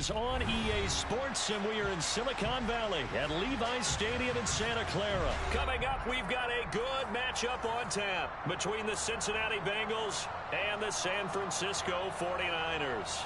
is on EA Sports, and we are in Silicon Valley at Levi's Stadium in Santa Clara. Coming up, we've got a good matchup on tap between the Cincinnati Bengals and the San Francisco 49ers.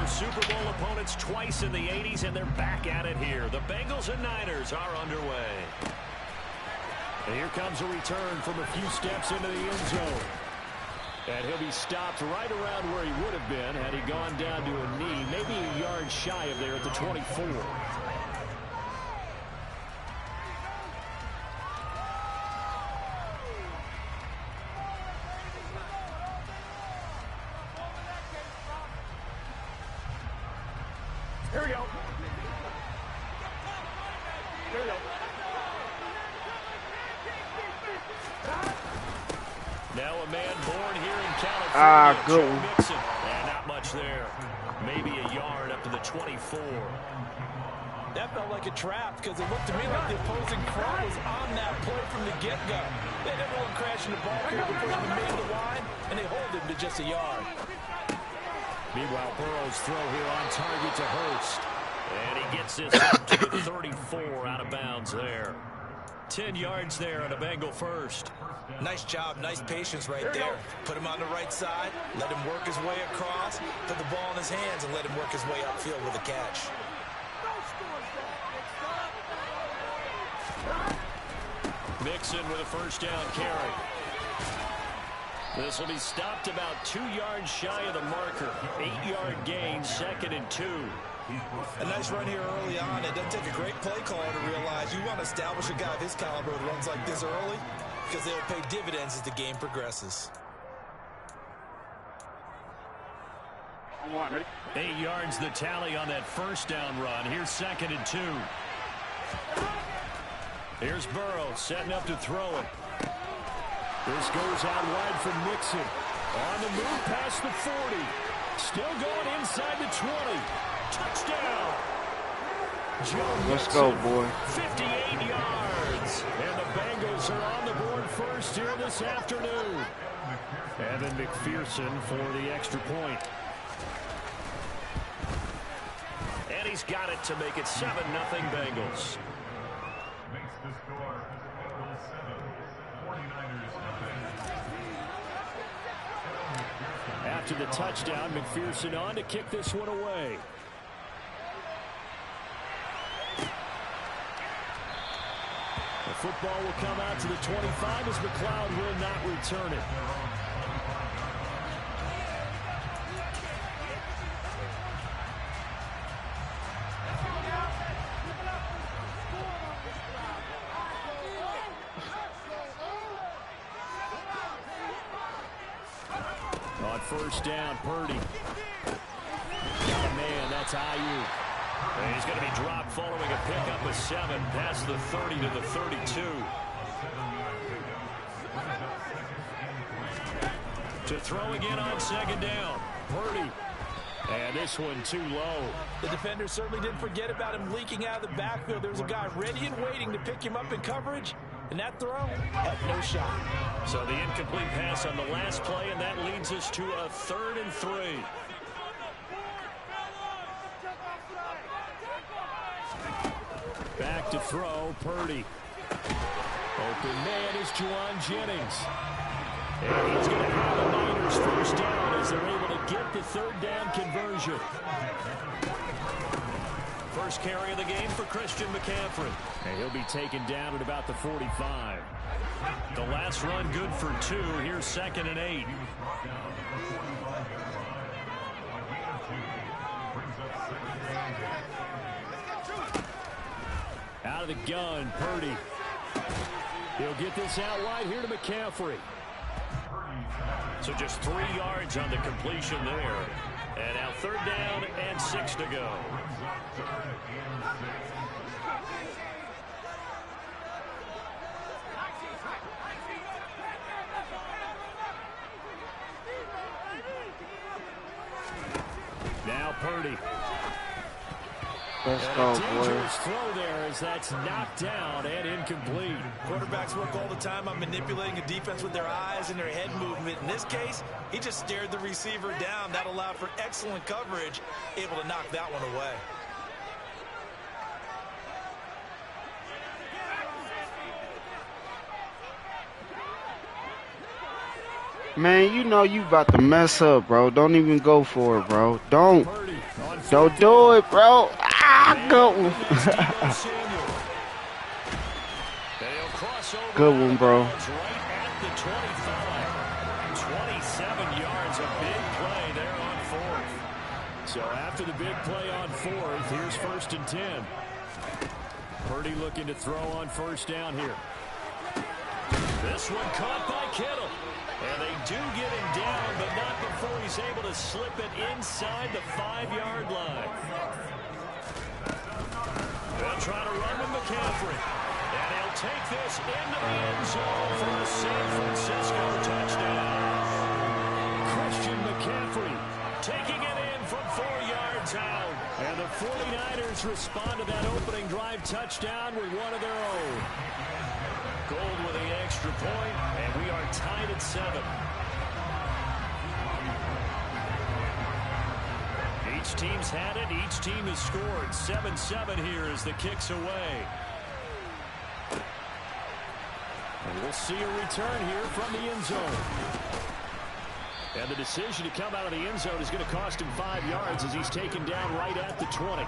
Super Bowl opponents twice in the 80s, and they're back at it here. The Bengals and Niners are underway. And here comes a return from a few steps into the end zone. And he'll be stopped right around where he would have been had he gone down to a knee, maybe a yard shy of there at the 24. Here we go. Here we go. Now a man born here in California, good. Joe Mixon. And not much there. Maybe a yard up to the 24. That felt like a trap because it looked to me like the opposing crowd was on that play from the get-go. They had everyone crashing the ball carrier before he made the line, and they hold him to just a yard. Meanwhile, Burrow's throw here on target to Hurst. And he gets this up to the 34 out of bounds there. 10 yards there on a Bengal first. Nice job, nice patience right there. Put him on the right side, let him work his way across, put the ball in his hands, and let him work his way upfield with a catch. Mixon with a first down carry. This will be stopped about 2 yards shy of the marker. 8-yard gain, 2nd and 2. A nice run here early on. It doesn't take a great play caller to realize you want to establish a guy of his caliber with runs like this early because they'll pay dividends as the game progresses. 8 yards the tally on that first down run. Here's 2nd and 2. Here's Burrow setting up to throw it. This goes out wide from Mixon. On the move past the 40. Still going inside the 20. Touchdown. Let's go, boy. 58 yards. And the Bengals are on the board first here this afternoon. Evan McPherson for the extra point. And he's got it to make it 7-0 Bengals. After the touchdown, McPherson on to kick this one away. The football will come out to the 25 as McLeod will not return it. On first down, Purdy. Got a man, that's Ayuk. And he's going to be dropped following a pickup of 7 past the 30 to the 32. To throw again on 2nd down. Purdy. And this one too low. The defender certainly didn't forget about him leaking out of the backfield. There was a guy ready and waiting to pick him up in coverage. And that throw had no shot. So the incomplete pass on the last play, and that leads us to a 3rd and 3. Back to throw, Purdy. Open man is Juwan Jennings. And he's going to have the Niners first down as they're able to get the 3rd down conversion. First carry of the game for Christian McCaffrey. And he'll be taken down at about the 45. The last run good for 2. Here's 2nd and 8. Out of the gun, Purdy. He'll get this out wide here to McCaffrey. So just 3 yards on the completion there. And now 3rd down and 6 to go. Now Purdy. Let's go, boy. Dangerous throw there as that's knocked down and incomplete. Quarterbacks work all the time on manipulating a defense with their eyes and their head movement. In this case, he just stared the receiver down. That allowed for excellent coverage, able to knock that one away. Man, you know you about to mess up, bro. Don't even go for it, bro. Don't do it, bro. Ah, good one. Good one, bro. Right at the 25. 27 yards, a big play there on fourth. So after the big play on fourth, here's 1st and 10. Purdy looking to throw on first down here. This one caught by Kittle. And they do get him down, but not before he's able to slip it inside the 5-yard line. They'll try to run with McCaffrey. And he'll take this into the end zone for a San Francisco touchdown. Christian McCaffrey taking it in from 4 yards out. And the 49ers respond to that opening drive touchdown with one of their own. Gold with the extra point, and we are tied at 7. Each team's had it. Each team has scored. 7-7 here as the kick's away. And we'll see a return here from the end zone. And the decision to come out of the end zone is going to cost him 5 yards as he's taken down right at the 20.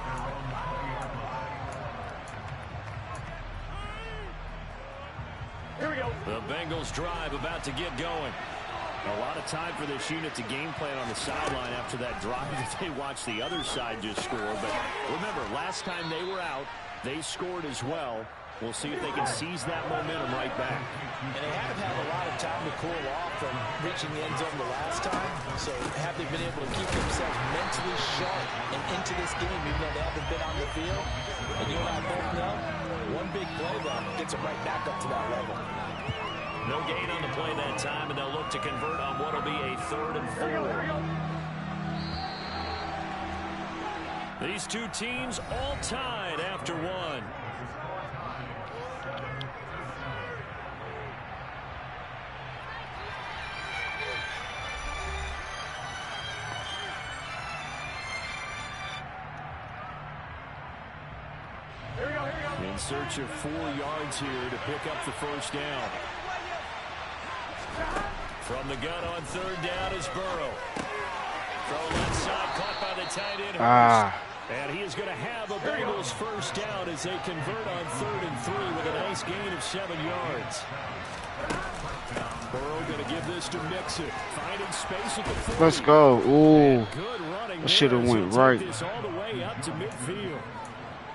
Here we go. The Bengals drive about to get going. A lot of time for this unit to game plan on the sideline after that drive that they watched the other side just score. But remember, last time they were out, they scored as well. We'll see if they can seize that momentum right back. And they haven't had a lot of time to cool off from reaching the end zone the last time. So have they been able to keep themselves mentally sharp and into this game, even though they haven't been on the field? And you and I both know, one big play, though, gets them right back up to that level. No gain on the play that time, and they'll look to convert on what will be a 3rd and 4. These two teams all tied after one. In search of 4 yards here to pick up the first down. From the gun on 3rd down is Burrow. Throw left side, caught by the tight end. And he is going to have a Bengals first down as they convert on 3rd and 3 with a nice gain of 7 yards. Burrow going to give this to Mixon. Finding space at the 40. Let's go. Ooh. Good running. I should have went right. This all the way up to midfield.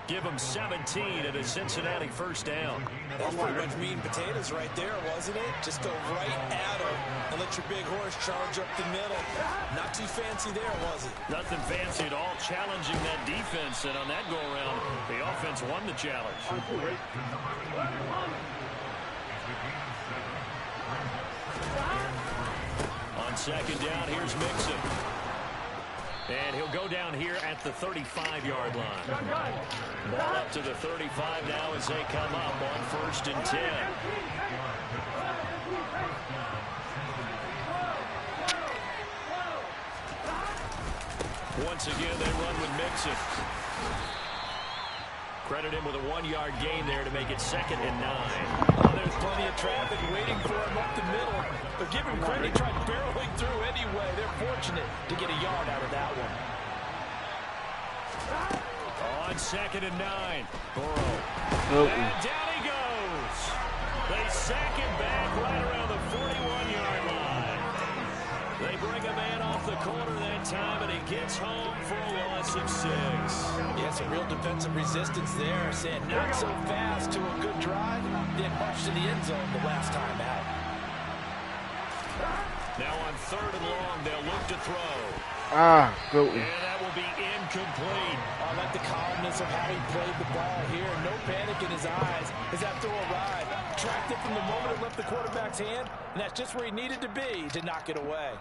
Give him 17 at a Cincinnati first down. That was pretty much meat and potatoes right there, wasn't it? Just go right at him and let your big horse charge up the middle. Not too fancy there, was it? Nothing fancy at all. Challenging that defense, and on that go-around, the offense won the challenge. On 2nd down, here's Mixon. And he'll go down here at the 35-yard line. Ball up to the 35 now as they come up on 1st and 10. Once again, they run with Mixon. Credit him with a 1-yard gain there to make it 2nd and 9. Oh, there's plenty of traffic waiting for him up the middle. But give him credit, he tried barreling through anyway. They're fortunate to get a yard out of that one. On 2nd and 9, Burrow. And down he goes. They sack him back right around the 41-yard line. They bring a man off the corner that time, and he gets home for a loss of 6. Yeah, some real defensive resistance there, saying not so fast to a good drive. Didn't much to the end zone the last time out. Now on 3rd and long, they'll look to throw. Good one. And that will be incomplete. I like the calmness of how he played the ball here. No panic in his eyes as that throw arrived. Tracked it from the moment it left the quarterback's hand, and that's just where he needed to be to knock it away.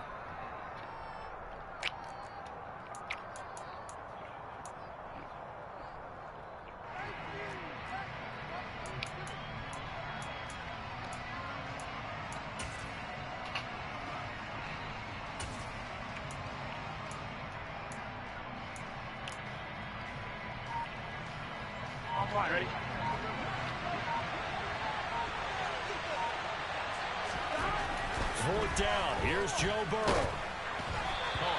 Ready? Fourth down. Here's Joe Burrow.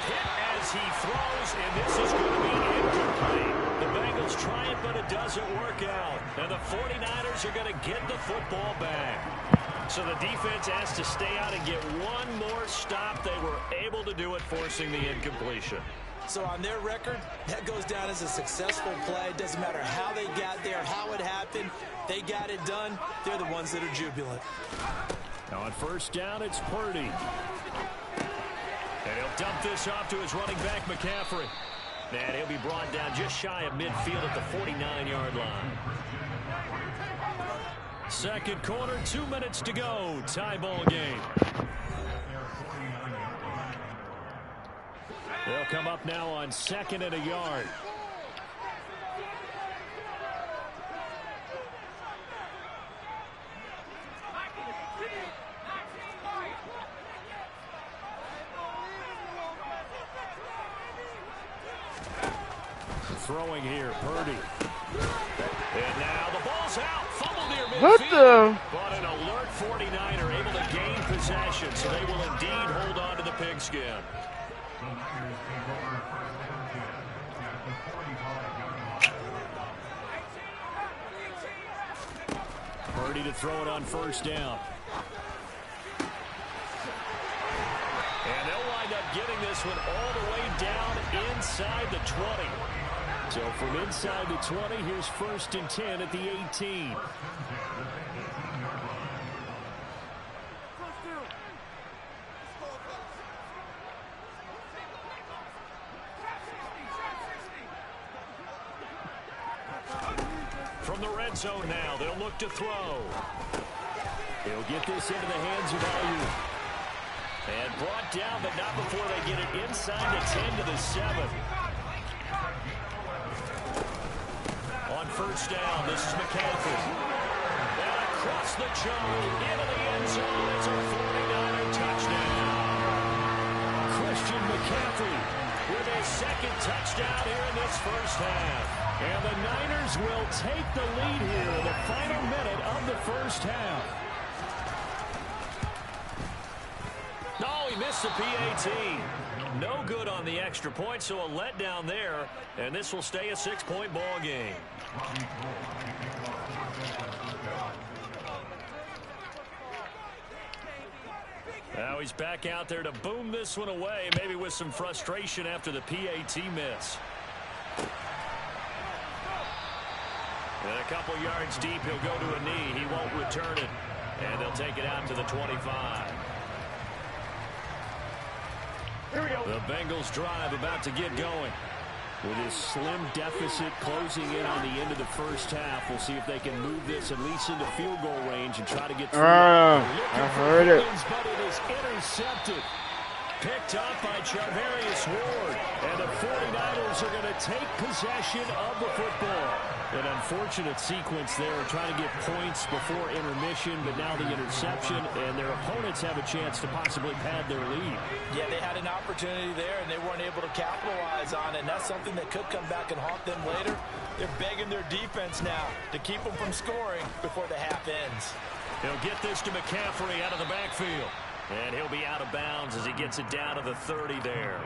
Hit as he throws, and this is going to be incomplete. The Bengals try it, but it doesn't work out. And the 49ers are going to get the football back. So the defense has to stay out and get one more stop. They were able to do it, forcing the incompletion. So on their record, that goes down as a successful play. It doesn't matter how they got there, how it happened. They got it done. They're the ones that are jubilant. Now on first down, it's Purdy. And he'll dump this off to his running back, McCaffrey. And he'll be brought down just shy of midfield at the 49-yard line. Second quarter, 2 minutes to go. Tie ball game. They'll come up now on 2nd and a yard. Throwing here, Purdy. And now the ball's out. Fumbled near midfield. What the? But an alert 49er able to gain possession, so they will indeed hold on to the pigskin. Purdy to throw it on first down. And they'll wind up getting this one all the way down inside the 20. So from inside the 20, here's 1st and 10 at the 18. From the red zone now, they'll look to throw. He'll get this into the hands of Ayuk. And brought down, but not before they get it inside the 10 to the 7. On first down, this is McCaffrey. And across the choke, into the end zone. It's a 49er touchdown. Christian McCaffrey with his 2nd touchdown here in this first half. And the Niners will take the lead here in the final minute of the first half. No, he missed the PAT. No good on the extra point, so a letdown there. And this will stay a 6-point ball game. Now he's back out there to boom this one away, maybe with some frustration after the PAT miss. And a couple yards deep, he'll go to a knee. He won't return it. And they'll take it out to the 25. Here we go. The Bengals drive about to get going. With his slim deficit closing in on the end of the first half, we'll see if they can move this at least into field goal range and try to get through. I heard it. But it is intercepted. Picked up by Charvarius Ward. And the 49ers are going to take possession of the football. An unfortunate sequence there, trying to get points before intermission, but now the interception, and their opponents have a chance to possibly pad their lead. Yeah, they had an opportunity there, and they weren't able to capitalize on it, and that's something that could come back and haunt them later. They're begging their defense now to keep them from scoring before the half ends. He'll get this to McCaffrey out of the backfield. And he'll be out of bounds as he gets it down to the 30 there.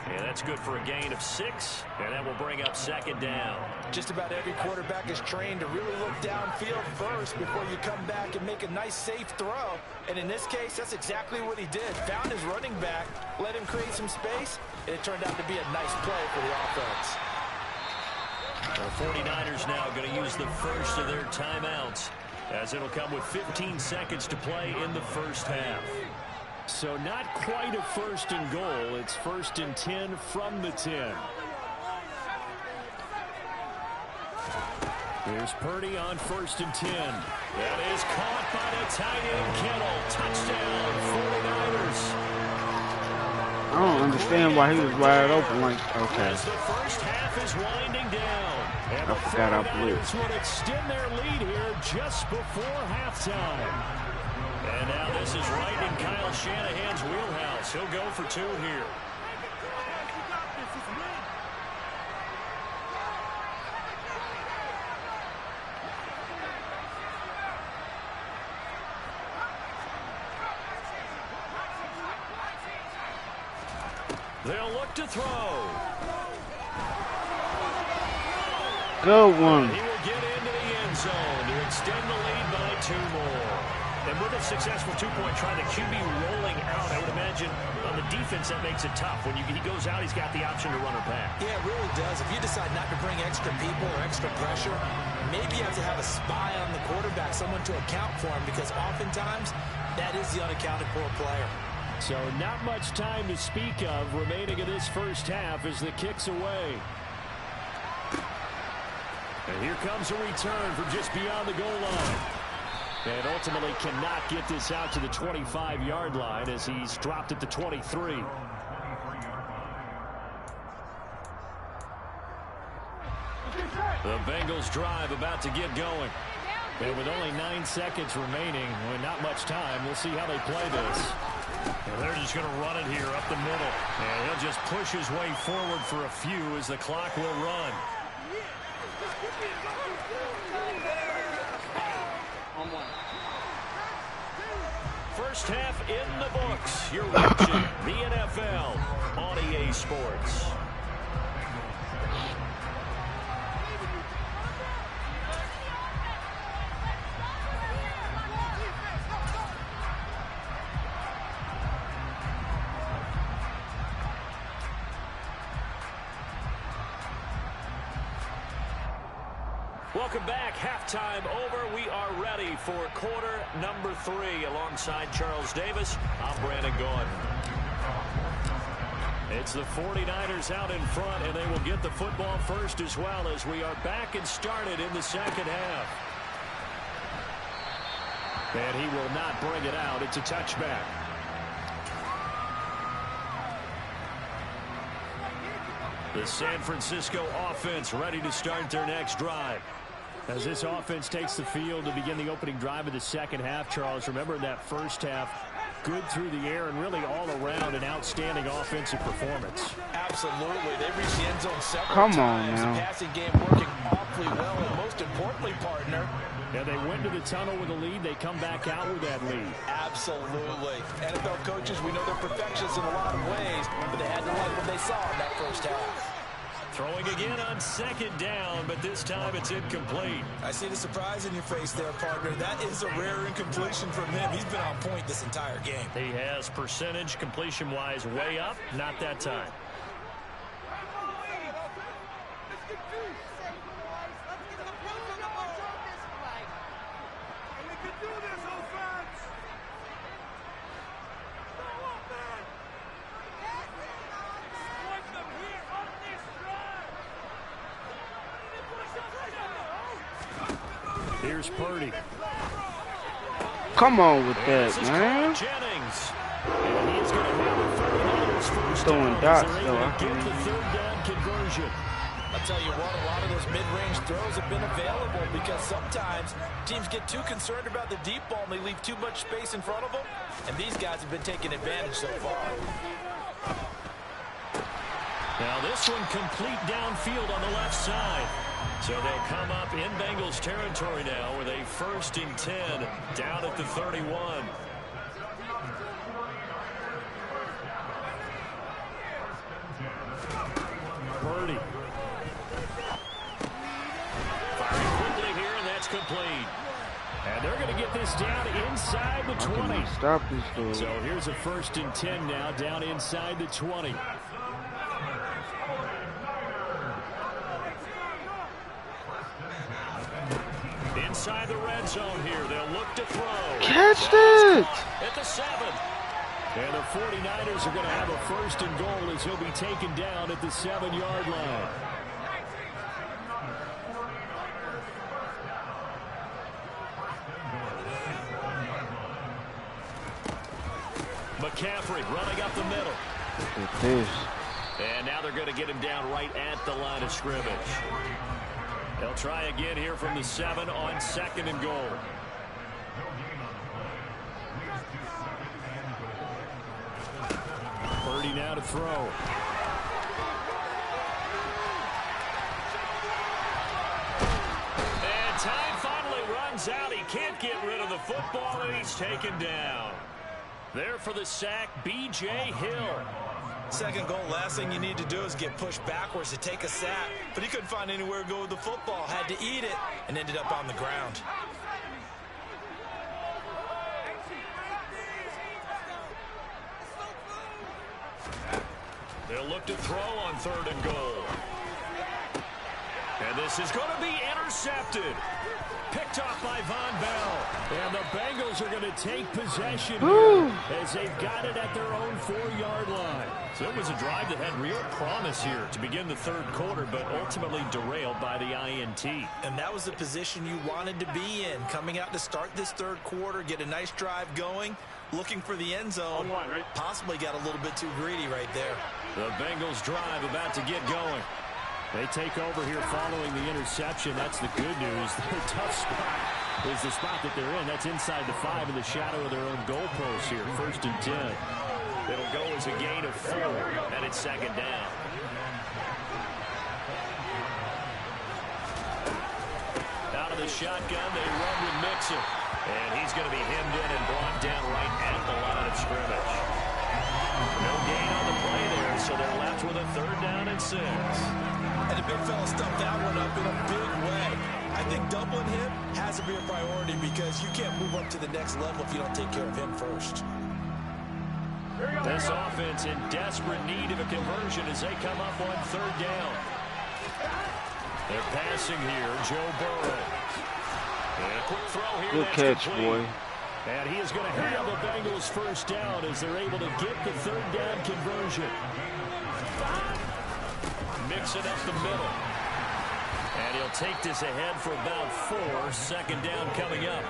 And that's good for a gain of 6, and that will bring up 2nd down. Just about every quarterback is trained to really look downfield first before you come back and make a nice, safe throw. And in this case, that's exactly what he did. Found his running back, let him create some space, and it turned out to be a nice play for the offense. The 49ers now going to use the first of their timeouts, as it'll come with 15 seconds to play in the first half. So not quite a 1st and goal. It's 1st and 10 from the 10. Here's Purdy on 1st and 10. That is caught by the tight end Kittle. Touchdown, 49ers. I don't understand why he was wide open. Like, okay. As the first half is winding down. And I forgot I blew. the 49ers will extend their lead here just before halftime. And now this is right in Kyle Shanahan's wheelhouse. He'll go for 2 here. They'll look to throw. Good one. He will get into the end zone to extend the lead by 2 more. And with a successful 2-point try, the QB rolling out, I would imagine on the defense that makes it tough. When he goes out, he's got the option to run or pass. Yeah, it really does. If you decide not to bring extra people or extra pressure, maybe you have to have a spy on the quarterback, someone to account for him, because oftentimes that is the unaccounted for player. So not much time to speak of remaining in this first half as the kick's away. And here comes a return from just beyond the goal line. And ultimately cannot get this out to the 25-yard line as he's dropped at the 23. The Bengals drive about to get going. And with only 9 seconds remaining, with not much time, we'll see how they play this. And they're just going to run it here up the middle. And he'll just push his way forward for a few as the clock will run. First half in the books. You're watching the NFL on EA Sports. Welcome back. Halftime over. We are ready for quarter number 3. Alongside Charles Davis, I'm Brandon Gaudin. It's the 49ers out in front, and they will get the football first as well as we are back and started in the second half. And he will not bring it out. It's a touchback. The San Francisco offense ready to start their next drive. As this offense takes the field to begin the opening drive of the second half, Charles, remember in that first half, good through the air and really all around an outstanding offensive performance. Absolutely. They reached the end zone several times. The passing game working awfully well, and most importantly, partner, and they went to the tunnel with a lead. They come back out with that lead. Absolutely. NFL coaches, we know they're perfectionists in a lot of ways, but they had to like what they saw in that first half. Throwing again on second down, but this time it's incomplete. I see the surprise in your face there, partner. That is a rare incompletion from him. He's been on point this entire game. He has percentage completion-wise way up. Not that time. Here's Purdy. Come on with that, man. Jennings. And he's going to have the 49ers first throwing down. dots, though. Get the third down conversion. I'll tell you what, a lot of those mid-range throws have been available because sometimes teams get too concerned about the deep ball and they leave too much space in front of them. And these guys have been taking advantage so far. Now this one complete downfield on the left side. So they'll come up in Bengals territory now with a 1st and 10 down at the 31. Purdy. Firing quickly here, and that's complete. And they're going to get this down inside the 20. Stop this dude. So here's a 1st and 10 now down inside the 20. Inside the red zone here. They'll look to throw. Catch it! At the 7. And the 49ers are going to have a 1st and goal as he'll be taken down at the 7-yard line. McCaffrey running up the middle. Look at this. And now they're going to get him down right at the line of scrimmage. They'll try again here from the 7 on 2nd and goal. Purdy now to throw. And time finally runs out. He can't get rid of the football, and he's taken down. There for the sack, B.J. Hill. Second goal, last thing you need to do is get pushed backwards to take a sack. But he couldn't find anywhere to go with the football. Had to eat it and ended up on the ground. They'll look to throw on 3rd and goal. And this is going to be intercepted. Picked off by Von Bell. And the Bengals are going to take possession here as they've got it at their own 4-yard line. So it was a drive that had real promise here to begin the 3rd quarter, but ultimately derailed by the INT. And that was the position you wanted to be in. Coming out to start this 3rd quarter, get a nice drive going, looking for the end zone. Possibly got a little bit too greedy right there. The Bengals drive about to get going. They take over here following the interception. That's the good news. The tough spot is the spot that they're in. That's inside the 5 in the shadow of their own goalpost here. 1st and 10. It'll go as a gain of 4, and it's 2nd down. Out of the shotgun, they run with Mixon. And he's going to be hemmed in and brought down right at the line of scrimmage. No gain on the play there, so they're left with a 3rd down and 6. And the big fella stuffed that one up in a big way. I think doubling him has to be a priority because you can't move up to the next level if you don't take care of him first. This offense in desperate need of a conversion as they come up on 3rd down. They're passing here, Joe Burrow. And a quick throw here. Good catch, boy. And he is going to have the Bengals 1st down as they're able to get the 3rd down conversion. Mix it up the middle. And he'll take this ahead for about 4. 2nd down coming up.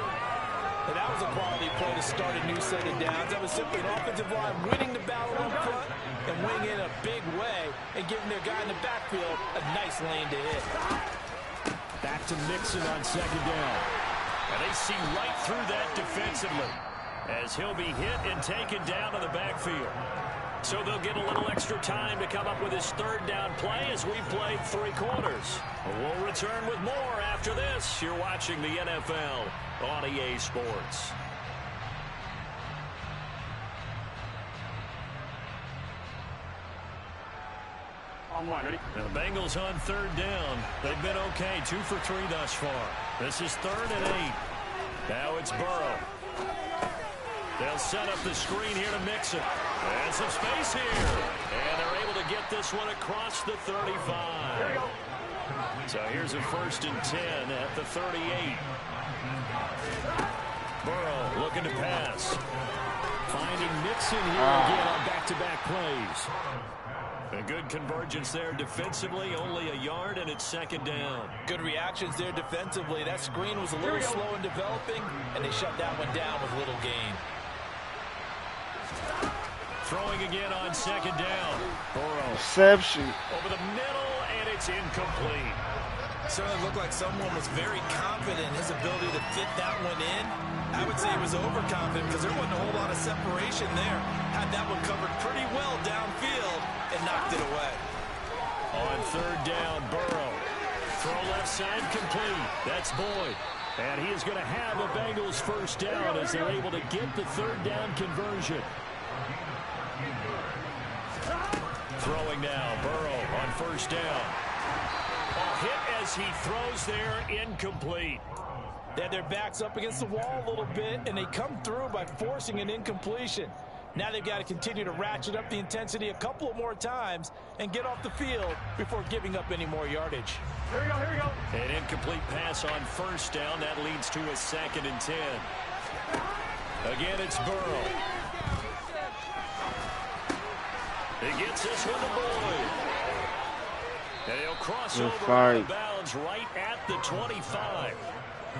And that was a quality play to start a new set of downs. That was simply an offensive line winning the battle up front and winning in a big way and giving their guy in the backfield a nice lane to hit. Back to Mixon on 2nd down. And they see right through that defensively as he'll be hit and taken down to the backfield. So they'll get a little extra time to come up with his 3rd down play as we played 3 quarters. We'll return with more after this. You're watching the NFL on EA Sports. The Bengals on 3rd down. They've been okay. 2 for 3 thus far. This is 3rd and 8. Now it's Burrow. They'll set up the screen here to Mixon. And some space here. And they're able to get this one across the 35. So here's a 1st and 10 at the 38. Burrow looking to pass. Finding Mixon here again on back-to-back plays. A good convergence there defensively, only a yard, and it's 2nd down. Good reactions there defensively. That screen was a little slow in developing, and they shut that one down with little gain. Throwing again on 2nd down. Burrow. Reception. Over the middle, and it's incomplete. Certainly looked like someone was very confident in his ability to fit that one in. I would say he was overconfident because there wasn't a whole lot of separation there. Had that one covered pretty well downfield and knocked it away. On 3rd down, Burrow. Throw left side complete. That's Boyd. And he is going to have the Bengals 1st down as they're able to get the 3rd down conversion. Throwing now, Burrow on 1st down. A hit as he throws there, incomplete. They had their backs up against the wall a little bit, and they come through by forcing an incompletion. Now they've got to continue to ratchet up the intensity a couple of more times and get off the field before giving up any more yardage. Here we go, here we go. An incomplete pass on 1st down. That leads to a 2nd and 10. Again, it's Burrow. He gets this one to Boyd. And he'll cross over out of bounds right at the 25.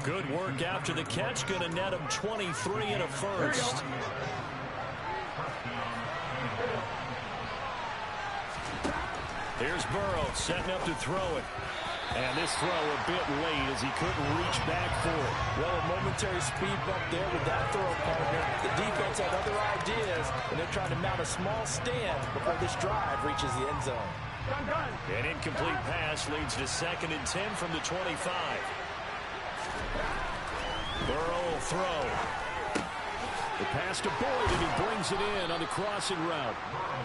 Good work after the catch. Going to net him 23 and a 1st. Here's Burrow setting up to throw it. And this throw a bit late as he couldn't reach back for it. Well, a momentary speed bump there with that throw, partner. The defense had other ideas, and they're trying to mount a small stand before this drive reaches the end zone. An incomplete pass leads to 2nd and 10 from the 25. Burrow will throw. The pass to Boyd, and he brings it in on the crossing route.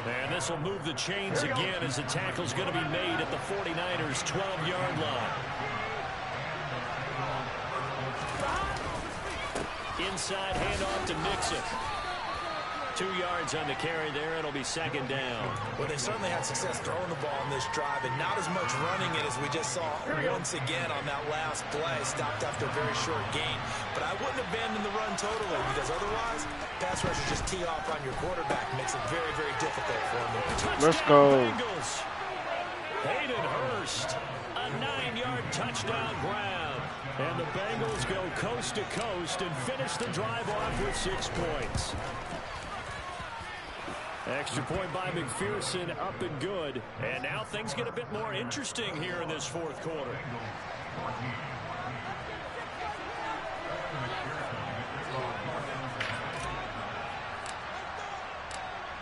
And this will move the chains again as the tackle's going to be made at the 49ers' 12-yard line. Inside handoff to Mixon. 2 yards on the carry there. It'll be second down. Well, they certainly had success throwing the ball on this drive, and not as much running it as we just saw once again on that last play. Stopped after a very short gain. But I wouldn't abandon the run totally, because otherwise, pass rushers just tee off on your quarterback. Makes it very, very difficult for them. Let's go. Hayden Hurst, a 9-yard touchdown grab. And the Bengals go coast to coast and finish the drive off with 6 points. Extra point by McPherson, up and good. And now things get a bit more interesting here in this fourth quarter.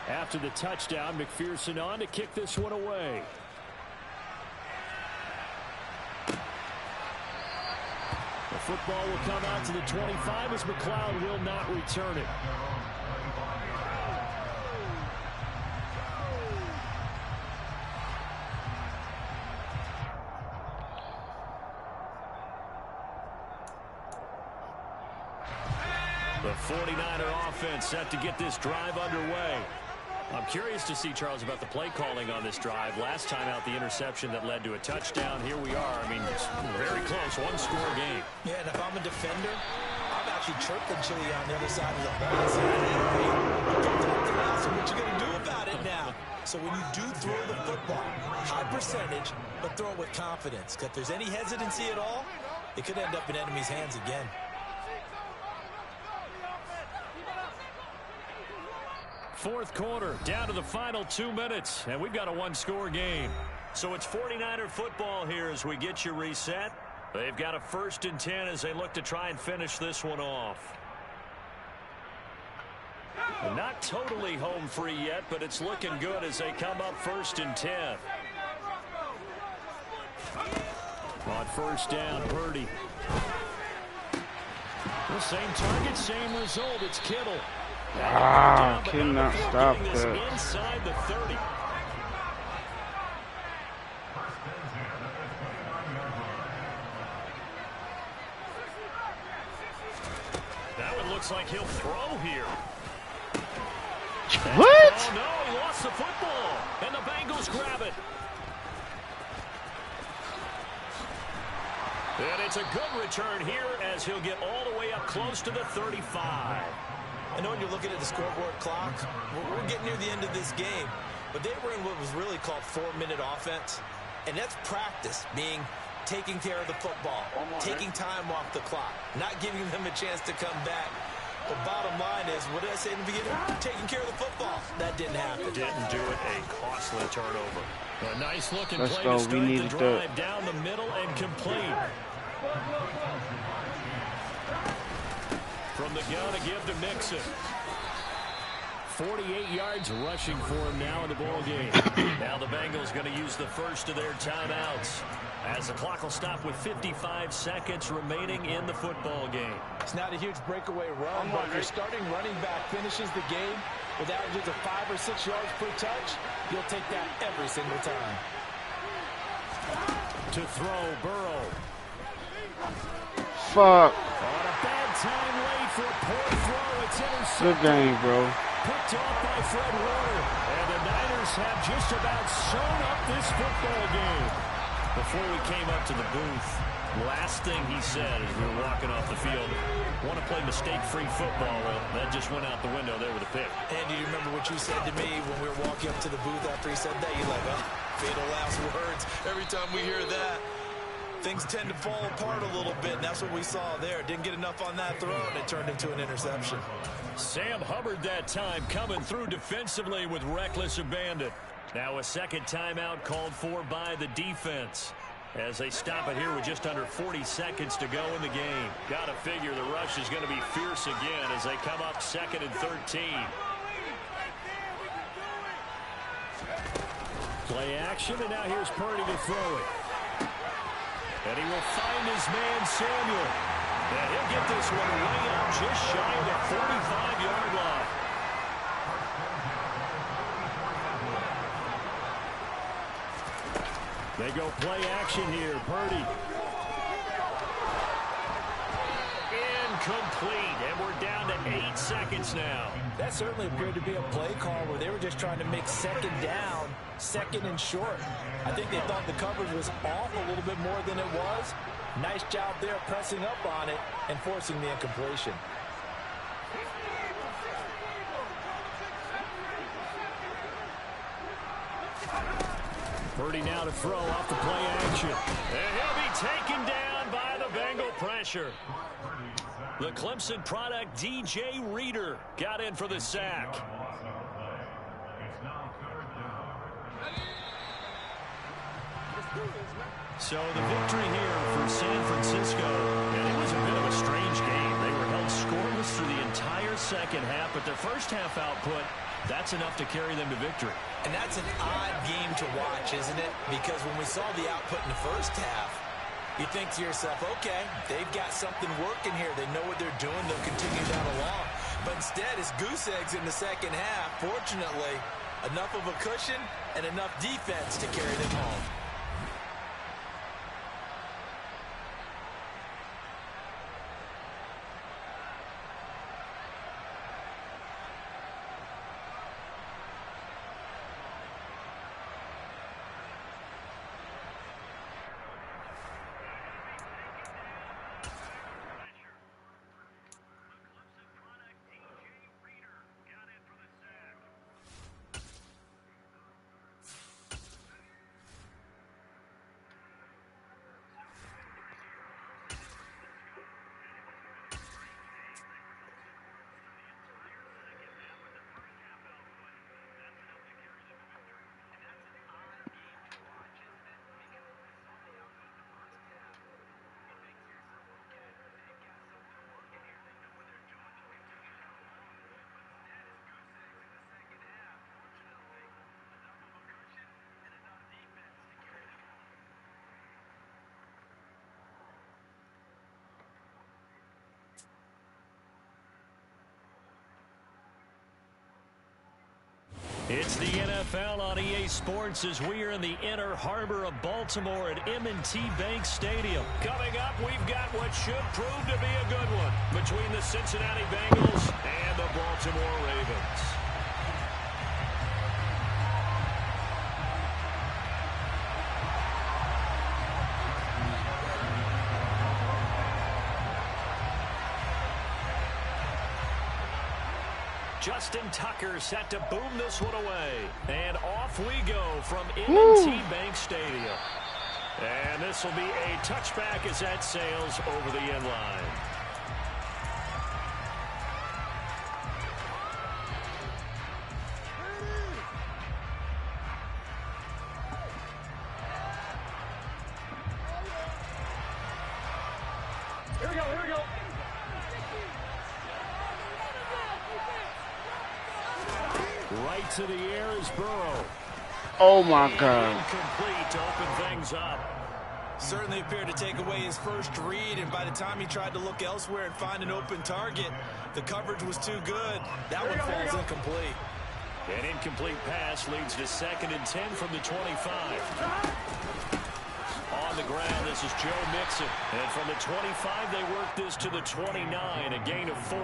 After the touchdown, McPherson on to kick this one away. The football will come out to the 25 as McLeod will not return it. The 49er offense set to get this drive underway. I'm curious to see, Charles, about the play calling on this drive. Last time out, the interception that led to a touchdown. Here we are. I mean, it's very close, one-score game. Yeah, and if I'm a defender, I'm actually chirping Chili on the other side of the ball. So what you going to do about it now? So when you do throw the football, high percentage, but throw it with confidence. If there's any hesitancy at all, it could end up in enemy's hands again. Fourth quarter, down to the final 2 minutes, and we've got a one-score game. So it's 49er football here as we get you reset. They've got a 1st and 10 as they look to try and finish this one off. They're not totally home free yet, but it's looking good as they come up 1st and 10. On 1st down, Purdy. The same target, same result. It's Kittle. Cannot stop that. Inside the 30. That one looks like he'll throw here. What? Oh no, he lost the football, and the Bengals grab it. And it's a good return here as he'll get all the way up close to the 35. I know when you're looking at the scoreboard clock, we're getting near the end of this game, but they were in what was really called 4-minute offense, and that's practice, being taking care of the football, taking time off the clock, not giving them a chance to come back. But bottom line is, what did I say in the beginning? Taking care of the football. That didn't happen. Didn't do it. A costly turnover. A nice looking Let's play go. to start We the needed drive that. down the middle and complete. From the gun to give to Mixon. 48 yards rushing for him now in the ball game. Now the Bengals going to use the first of their timeouts as the clock will stop with 55 seconds remaining in the football game. It's not a huge breakaway run, but if your starting running back finishes the game with averages of 5 or 6 yards per touch, you'll take that every single time. To throw, Burrow. Fuck. On a bad time late for a poor throw. It's intercepted. Good game, bro. Picked off by Fred Warner. And the Niners have just about sewn up this football game. Before we came up to the booth, last thing he said as we were walking off the field, want to play mistake-free football. Well, that just went out the window there with a pick. And do you remember what you said to me when we were walking up to the booth after he said that? You're like, oh, fatal last words. Every time we hear that, things tend to fall apart a little bit, and that's what we saw there. Didn't get enough on that throw, and it turned into an interception. Sam Hubbard that time coming through defensively with reckless abandon. Now a second timeout called for by the defense as they stop it here with just under 40 seconds to go in the game. Got to figure the rush is going to be fierce again as they come up 2nd and 13. Play action, and now here's Purdy to throw it. And he will find his man Samuel. And he'll get this one way up just shy of the 45-yard line. They go play action here. Purdy. Incomplete. And we're down to 8 seconds now. That certainly appeared to be a play call where they were just trying to make second down, second and short. I think they thought the coverage was off a little bit more than it was. Nice job there pressing up on it and forcing the incompletion. Purdy now to throw off the play action. And he'll be taken down by the Bengal pressure. The Clemson product, DJ Reader, got in for the sack. So the victory here for San Francisco, and it was a bit of a strange game. They were held scoreless through the entire second half, but their first half output, that's enough to carry them to victory. And that's an odd game to watch, isn't it? Because when we saw the output in the first half, you think to yourself, okay, they've got something working here. They know what they're doing. They'll continue down along. But instead, it's goose eggs in the second half. Fortunately, enough of a cushion and enough defense to carry them home. It's the NFL on EA Sports as we are in the inner harbor of Baltimore at M&T Bank Stadium. Coming up, we've got what should prove to be a good one between the Cincinnati Bengals and the Baltimore Ravens. Justin Tucker set to boom this one away. And off we go from M&T Bank Stadium. And this will be a touchback as that sails over the end line. Here we go, here we go. Right to the air is Burrow. Oh, my God. Incomplete to open things up. Certainly appeared to take away his first read, and by the time he tried to look elsewhere and find an open target, the coverage was too good. That one falls incomplete. An incomplete pass leads to 2nd and 10 from the 25. On the ground, this is Joe Mixon. And from the 25, they work this to the 29, a gain of 4.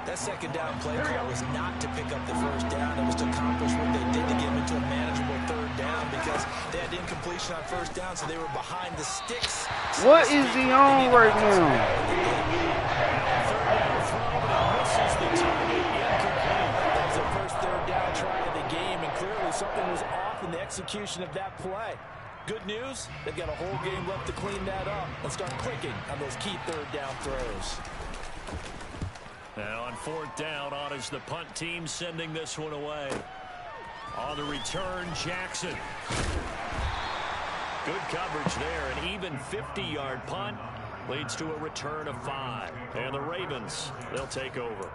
That second down play call was not to pick up the first down. It was to accomplish what they did to get into a manageable third down because they had incompletion on first down, so they were behind the sticks. What is he on right now? Misses the target, incomplete. That was their first third down try of the game, and clearly something was off in the execution of that play. Good news, they've got a whole game left to clean that up and start clicking on those key third down throws. Now on 4th down, on is the punt team sending this one away. On the return, Jackson. Good coverage there. An even 50-yard punt leads to a return of 5. And the Ravens, they'll take over.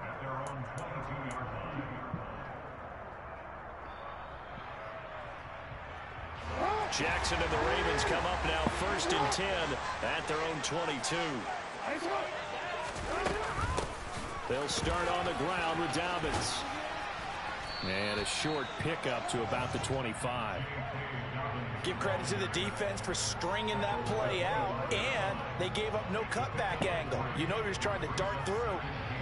Jackson and the Ravens come up now 1st and 10 at their own 22. They'll start on the ground with Dobbins. And a short pickup to about the 25. Give credit to the defense for stringing that play out, and they gave up no cutback angle. You know he was trying to dart through.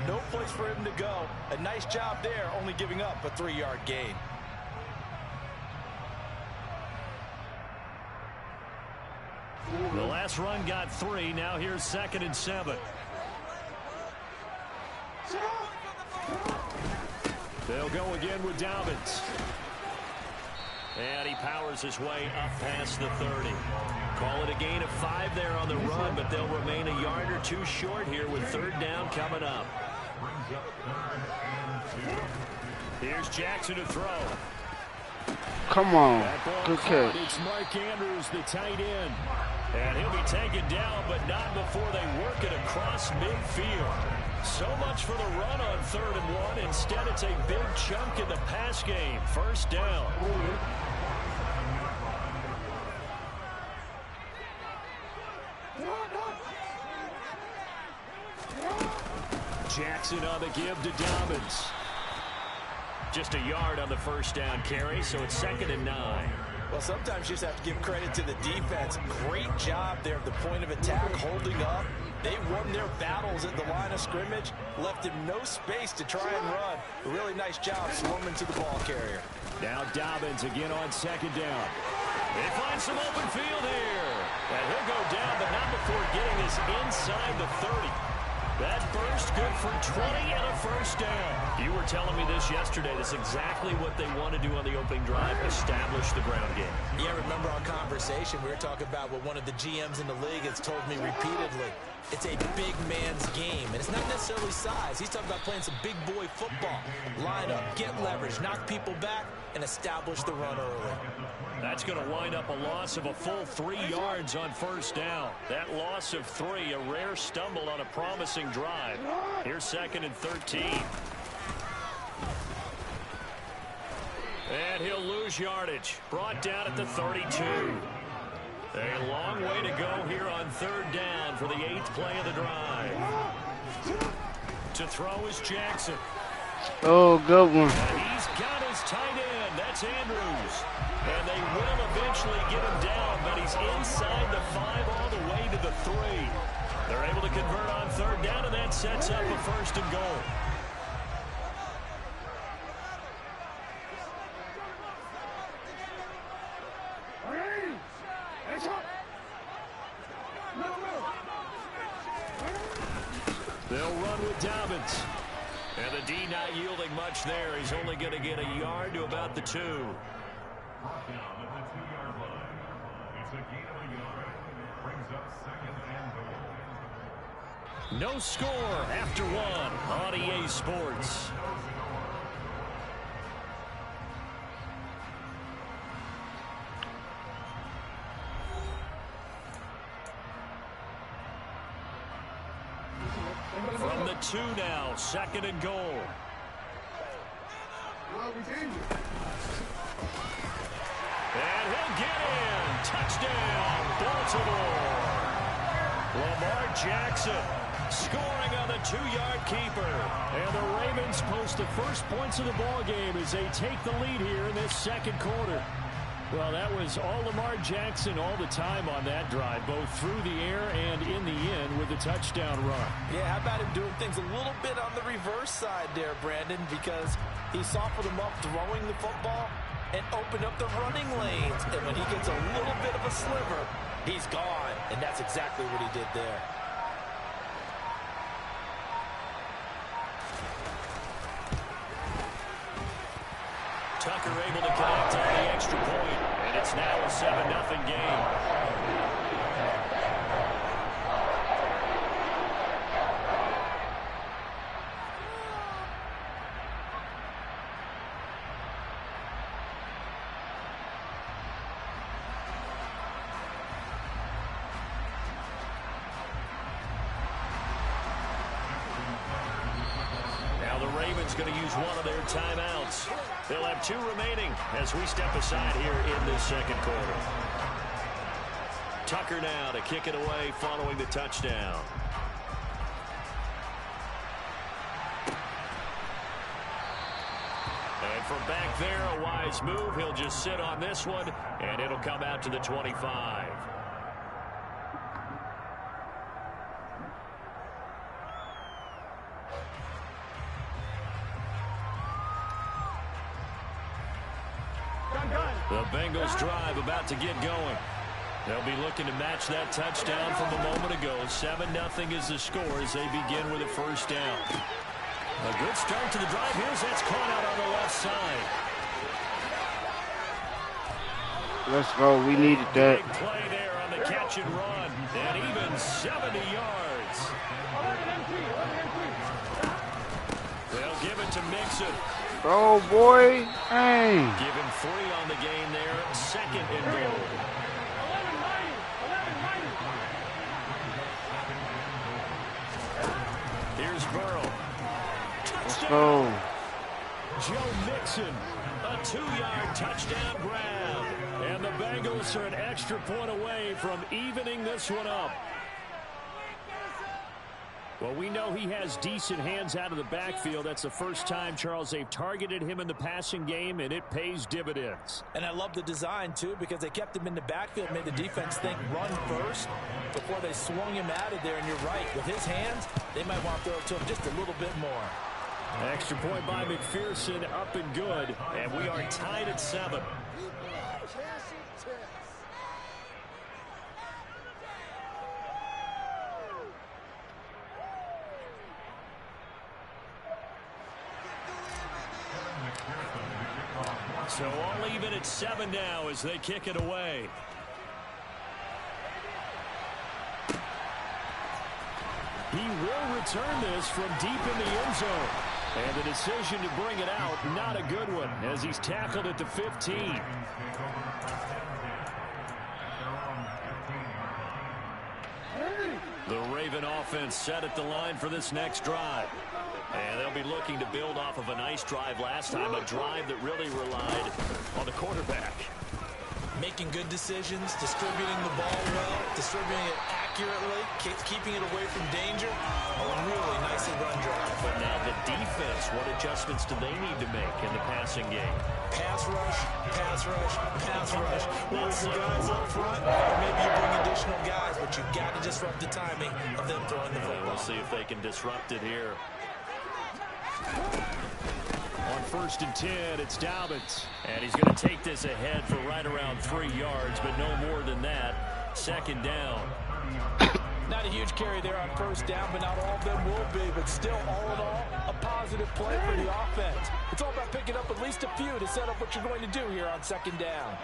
No place for him to go. A nice job there, only giving up a 3-yard gain. The last run got 3. Now here's 2nd and 7. They'll go again with Dobbins. And he powers his way up past the 30. Call it a gain of 5 there on the run, but they'll remain a yard or 2 short here with 3rd down coming up. Here's Jackson to throw. Come on. Good catch. It's Mark Andrews, the tight end. And he'll be taken down, but not before they work it across midfield. So much for the run on 3rd and 1. Instead, it's a big chunk in the pass game. 1st down. Jackson on the give to Dobbins. Just a yard on the 1st down carry, so it's 2nd and 9. Well, sometimes you just have to give credit to the defense. Great job there at the point of attack, holding up. They won their battles at the line of scrimmage, left him no space to try and run. A really nice job swarming to the ball carrier. Now Dobbins again on 2nd down. They find some open field here. And he'll go down, but not before getting this inside the 30. That burst good for 20 and a 1st down. You were telling me this yesterday. This is exactly what they want to do on the opening drive, establish the ground game. Yeah, remember our conversation? We were talking about what one of the GMs in the league has told me repeatedly. It's a big man's game, and it's not necessarily size. He's talking about playing some big boy football. Line up, get leverage, knock people back, and establish the run early. That's going to wind up a loss of a full 3 yards on 1st down. That loss of 3, a rare stumble on a promising drive. Here's 2nd and 13. And he'll lose yardage. Brought down at the 32. A long way to go here on 3rd down for the 8th play of the drive. To throw is Jackson. Oh, good one. And he's got his tight end. That's Andrews. And they will eventually get him down, but he's inside the 5 all the way to the 3. They're able to convert on 3rd down, and that sets up a 1st and goal. They'll run with Dobbins. And the D not yielding much there. He's only going to get a yard to about the 2. No score after 1 on EA Sports. From the 2 now, 2nd and goal. And he'll get in. Touchdown, Baltimore. Lamar Jackson scoring on the 2-yard keeper. And the Ravens post the first points of the ball game as they take the lead here in this 2nd quarter. Well, that was all Lamar Jackson all the time on that drive, both through the air and in the end with the touchdown run. Yeah, how about him doing things a little bit on the reverse side there, Brandon, because he softened him up throwing the football and opened up the running lanes. And when he gets a little bit of a sliver, he's gone. And that's exactly what he did there. Tucker able to connect on the extra point, and it's now a 7-0 game. Now the Ravens going to use one of their timeouts. They'll have 2 remaining as we step aside here in this 2nd quarter. Tucker now to kick it away following the touchdown. from back there, a wise move. He'll just sit on this one, and it'll come out to the 25. The Bengals drive about to get going. They'll be looking to match that touchdown from a moment ago. 7-0 is the score as they begin with a first down. A good start to the drive. Here's that's caught out on the left side. Let's go. We needed that. Big play there on the catch and run. And even 70 yards. They'll give it to Mixon. Oh, boy. Hey. Give him 3 on the game there. Second and goal. Here's Burrow. Let's go. Joe Mixon, a 2-yard touchdown grab. And the Bengals are an extra point away from evening this one up. Well, we know he has decent hands out of the backfield. That's the first time, Charles, they've targeted him in the passing game, and it pays dividends. And I love the design, too, because they kept him in the backfield, made the defense think run first before they swung him out of there. And you're right, with his hands, they might want to throw it to him just a little bit more. Extra point by McPherson, up and good, and we are tied at 7. So all even at 7 now as they kick it away. He will return this from deep in the end zone. And the decision to bring it out, not a good one, as he's tackled at the 15. The Raven offense set at the line for this next drive. And they'll be looking to build off of a nice drive last time, a drive that really relied on the quarterback. Making good decisions, distributing the ball well, distributing it accurately, keeping it away from danger. A really nicely run drive. But now the defense, what adjustments do they need to make in the passing game? Pass rush, pass rush, pass rush. Lots of guys up front, or maybe you bring additional guys, but you've got to disrupt the timing of them throwing the football. We'll see if they can disrupt it here. On 1st and 10, it's Dobbins. And he's going to take this ahead for right around 3 yards, but no more than that. 2nd down. Not a huge carry there on 1st down, but not all of them will be. But still, all in all, a positive play for the offense. It's all about picking up at least a few to set up what you're going to do here on 2nd down.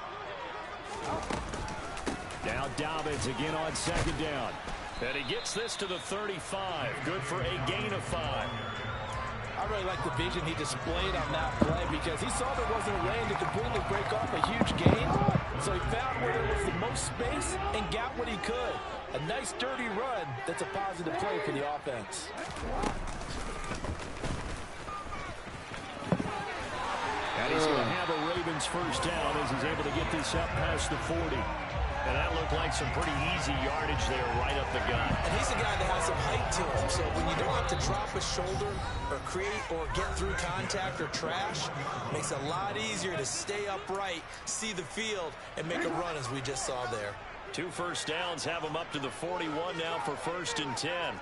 Now Dobbins again on 2nd down. And he gets this to the 35. Good for a gain of 5. I really like the vision he displayed on that play because he saw there wasn't a lane to completely break off a huge gain. So he found where there was the most space and got what he could. A nice, dirty run that's a positive play for the offense. And he's going to have a Ravens 1st down as he's able to get this up past the 40. And that looked like some pretty easy yardage there right up the gut. And he's a guy that has some height to him, so when you don't have to drop a shoulder or create or get through contact or trash, it makes it a lot easier to stay upright, see the field, and make a run as we just saw there. 2 first downs have him up to the 41 now for 1st and 10.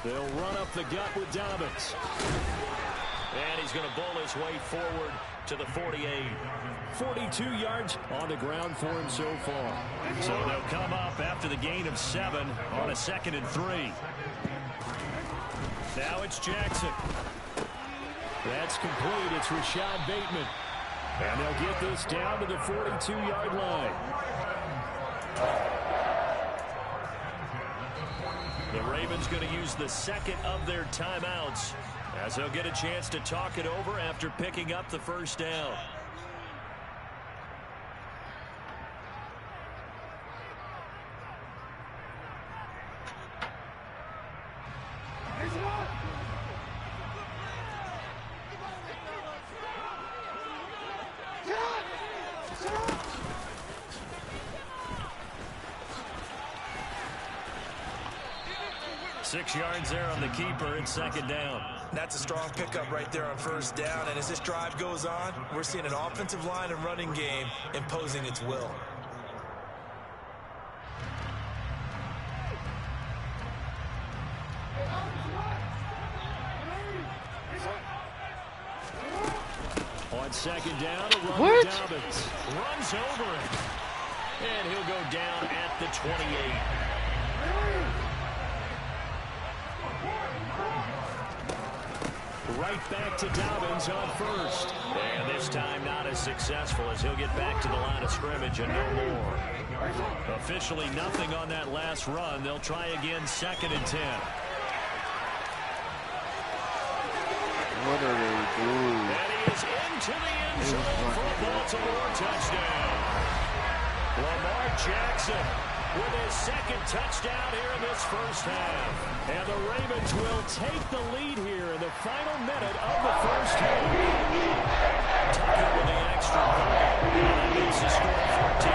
They'll run up the gut with Dobbins. And he's going to bowl his way forward to the 48. 42 yards on the ground for him so far. So they'll come up after the gain of 7 on a 2nd and 3. Now it's Jackson. That's complete. It's Rashad Bateman. And they'll get this down to the 42-yard line. The Ravens going to use the 2nd of their timeouts as they'll get a chance to talk it over after picking up the 1st down. 6 yards there on the keeper. It's second down. That's a strong pickup right there on first down. And as this drive goes on, we're seeing an offensive line and running game imposing its will. On second down, a run to Dobbins. Runs over it. And he'll go down at the 28. Right back to Dobbins on first. And this time not as successful as he'll get back to the line of scrimmage and no more. Officially nothing on that last run. They'll try again, second and 10. What are they doing? And he is into the end zone for a Baltimore touchdown. Lamar Jackson with his second touchdown here in this first half. And the Ravens will take the lead here in the final minute of the first half. Tucker with the extra point. And that makes the score 14-7.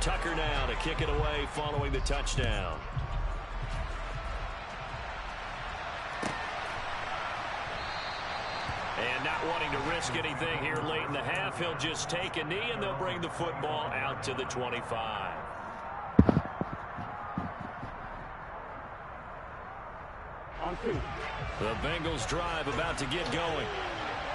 Tucker now to kick it away following the touchdown. And not wanting to risk anything here late in the half, he'll just take a knee and they'll bring the football out to the 25. The Bengals drive about to get going.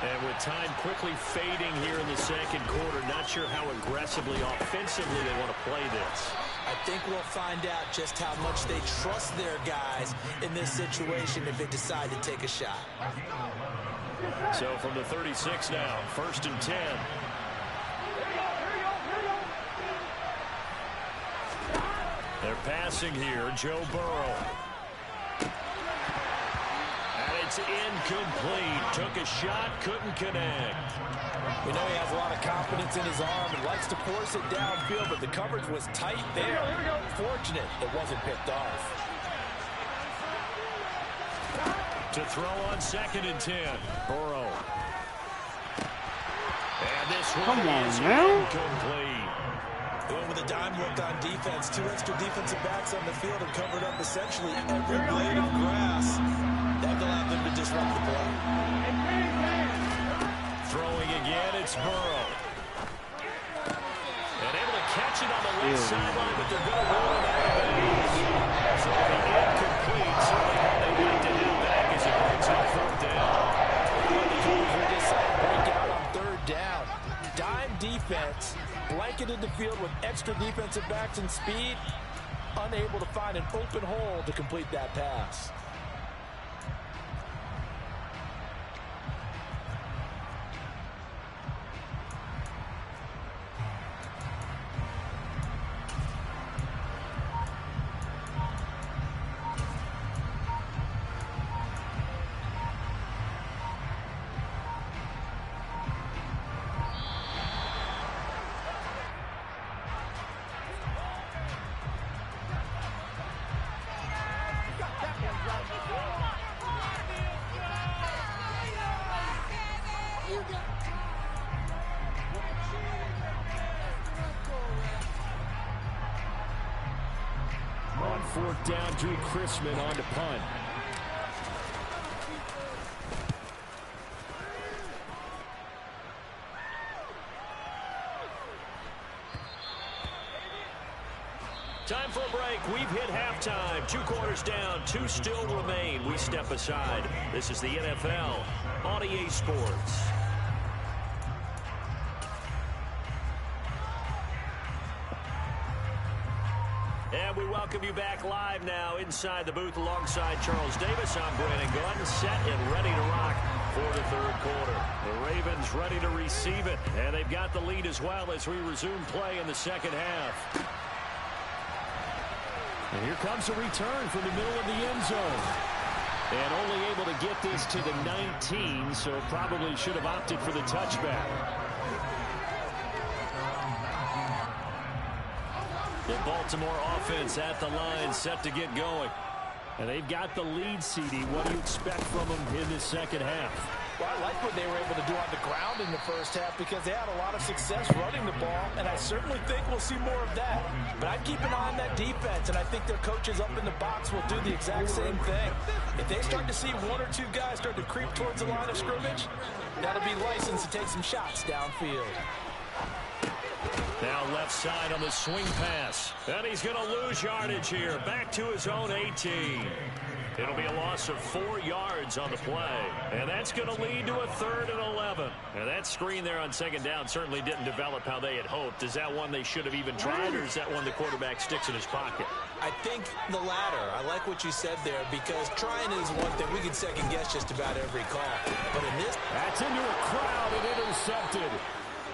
And with time quickly fading here in the second quarter, not sure how aggressively, offensively they want to play this. I think we'll find out just how much they trust their guys in this situation if they decide to take a shot. So from the 36 now, first and 10. They're passing here, Joe Burrow. It's incomplete. Took a shot, couldn't connect. We know he has a lot of confidence in his arm and likes to force it downfield, but the coverage was tight there. Fortunate it wasn't picked off. To throw on second and 10. Burrow. And this one is incomplete. With a dime look on defense, 2 extra defensive backs on the field have covered up essentially every blade of grass. That allowed them to disrupt the play. Throwing again, it's Burrow. And able to catch it on the left sideline, but they're going to roll it out of bounds. So the incomplete, certainly what they like to have back as it brings up third down. The Colts were just break out on third down. Dime defense, blanketed the field with extra defensive backs and speed, unable to find an open hole to complete that pass. On fourth down, Drew Chrisman on to punt. Time for a break. We've hit halftime. 2 quarters down. 2 still remain. We step aside. This is the NFL on EA Sports. And we welcome you back live now inside the booth alongside Charles Davis. I'm Brandon Gunn, set and ready to rock for the third quarter. The Ravens ready to receive it, and they've got the lead as well as we resume play in the second half. And here comes a return from the middle of the end zone. And only able to get this to the 19, so probably should have opted for the touchback. The Baltimore offense at the line, set to get going. And they've got the lead, CD. What do you expect from them in the second half? Well, I like what they were able to do on the ground in the first half because they had a lot of success running the ball, and I certainly think we'll see more of that. But I'd keep an eye on that defense, and I think their coaches up in the box will do the exact same thing. If they start to see one or two guys start to creep towards the line of scrimmage, that'll be licensed to take some shots downfield. Now left side on the swing pass. And he's going to lose yardage here. Back to his own 18. It'll be a loss of 4 yards on the play. And that's going to lead to a 3rd and 11. And that screen there on second down certainly didn't develop how they had hoped. Is that one they should have even tried, or is that one the quarterback sticks in his pocket? I think the latter. I like what you said there because trying is one thing. We can second guess just about every call. But in this... That's into a crowd and intercepted.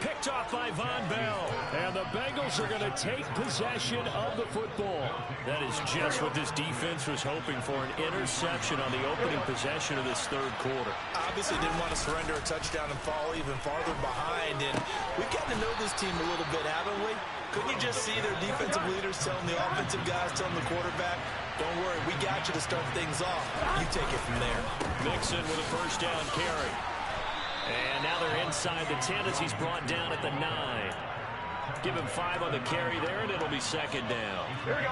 Picked off by Von Bell. And the Bengals are going to take possession of the football. That is just what this defense was hoping for, an interception on the opening possession of this third quarter. Obviously didn't want to surrender a touchdown and fall even farther behind. And we've gotten to know this team a little bit, haven't we? Couldn't you just see their defensive leaders telling the offensive guys, telling the quarterback, don't worry, we got you to start things off. You take it from there. Mixon with a first down carry. And now they're inside the 10 as he's brought down at the 9. Give him 5 on the carry there, and it'll be second down. Here we go.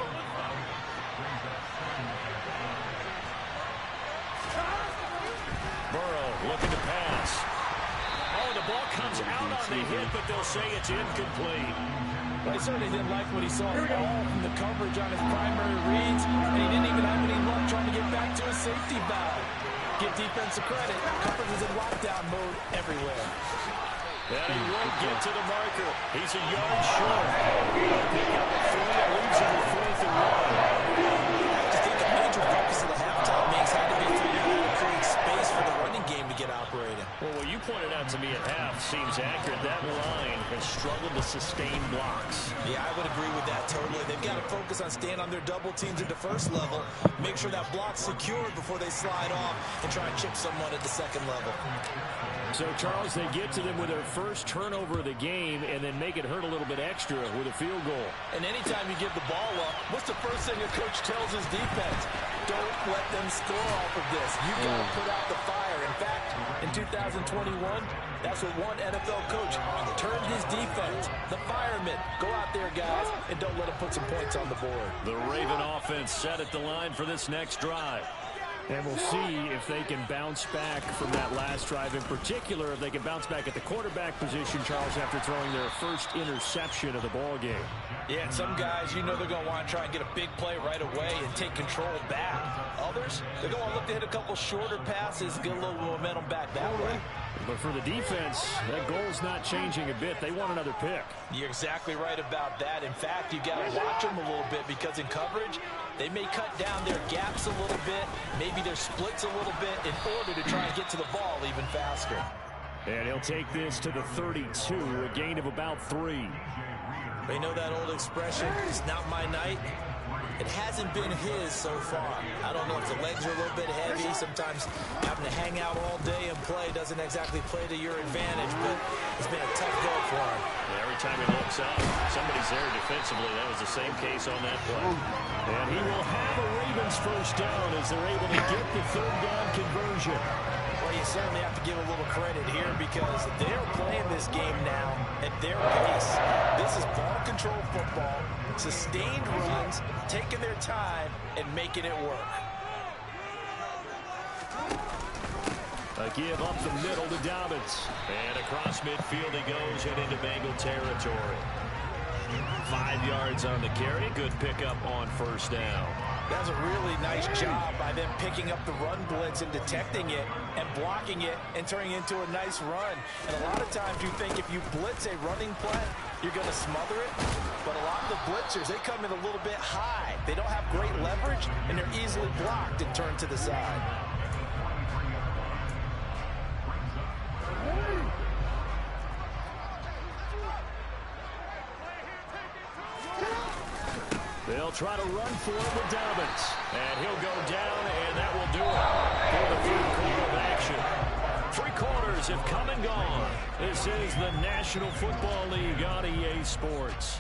Burrow looking to pass. Oh, the ball comes out on the hit, but they'll say it's incomplete. Well, he certainly didn't like what he saw at all from the coverage on his primary reads, and he didn't even have any luck trying to get back to his safety valve. Give defensive credit. Coverage is in lockdown mode everywhere. And he won't get to the marker. He's a yard short. Pick up a 3 that leaves him with 4th and 1. I just think the major focus of the halftime mix had to be figuring out how to create space for the running game to get operating. Well, what you pointed out to me at half seems accurate. That line has struggled to sustain blocks. Yeah, I would agree with that totally. They've got to focus on staying on their double teams at the first level, make sure that block's secured before they slide off and try and chip someone at the second level. So, Charles, they get to them with their first turnover of the game and then make it hurt a little bit extra with a field goal. And anytime you give the ball up, what's the first thing a coach tells his defense? Don't let them score off of this. You've got to put out the fire. In fact, in 2021, that's what one NFL coach turned his defense. The firemen. Go out there, guys, and don't let them put some points on the board. The Raven offense set at the line for this next drive. And we'll see if they can bounce back from that last drive. In particular, if they can bounce back at the quarterback position, Charles, after throwing their first interception of the ball game. Yeah, and some guys, you know they're going to want to try and get a big play right away and take control back. Others, they're going to look to hit a couple shorter passes, get a little momentum back that way. But for the defense, that goal's not changing a bit. They want another pick. You're exactly right about that. In fact, you got to watch them a little bit because in coverage, they may cut down their gaps a little bit, maybe their splits a little bit in order to try and get to the ball even faster. And he'll take this to the 32, a gain of about 3. They know that old expression, it's not my night. It hasn't been his so far. I don't know if the legs are a little bit heavy. Sometimes having to hang out all day and play doesn't exactly play to your advantage, but it's been a tough go for him. Yeah, every time he looks up, somebody's there defensively. That was the same case on that play. And he will have a Ravens first down as they're able to get the 3rd down conversion. Well, you certainly have to give a little credit here because they're playing this game now at their pace. This is ball control football, sustained runs, taking their time, and making it work. A give up the middle to Dobbins. And across midfield he goes and into Bengal territory. 5 yards on the carry. Good pickup on first down. That was a really nice job by them picking up the run blitz and detecting it and blocking it and turning it into a nice run. And a lot of times you think if you blitz a running play, you're going to smother it. But a lot of the blitzers, they come in a little bit high. They don't have great leverage, and they're easily blocked and turned to the side. They'll try to run for it with Dobbins. And he'll go down, and that will do it for the 3rd quarter of action. 3 quarters have come and gone. This is the National Football League on EA Sports.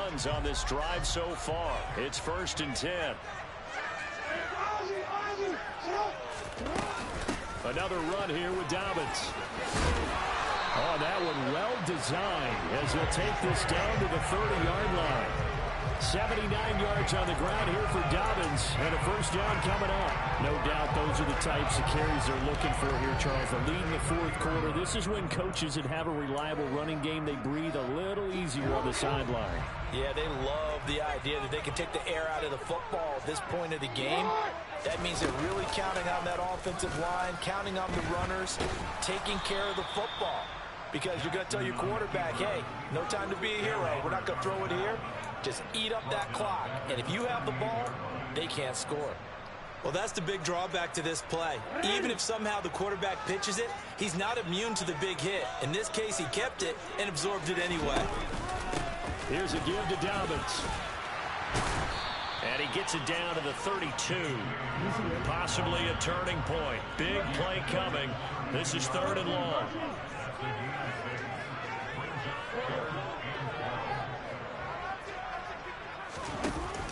runs on this drive so far. It's 1st and 10. Another run here with Dobbins. Oh, that one well designed as he'll take this down to the 30-yard line. 79 yards on the ground here for Dobbins, and a 1st down coming up. No doubt those are the types of carries they're looking for here, Charles. The lead in the 4th quarter. This is when coaches that have a reliable running game, they breathe a little easier on the sideline. Yeah, they love the idea that they can take the air out of the football at this point of the game. That means they're really counting on that offensive line, counting on the runners, taking care of the football. Because you're going to tell your quarterback, hey, no time to be a hero. We're not going to throw it here. Just eat up that clock. And if you have the ball, they can't score. Well, that's the big drawback to this play. Even if somehow the quarterback pitches it, he's not immune to the big hit. In this case, he kept it and absorbed it anyway. Here's a give to Dobbins. And he gets it down to the 32. Possibly a turning point. Big play coming. This is 3rd and long.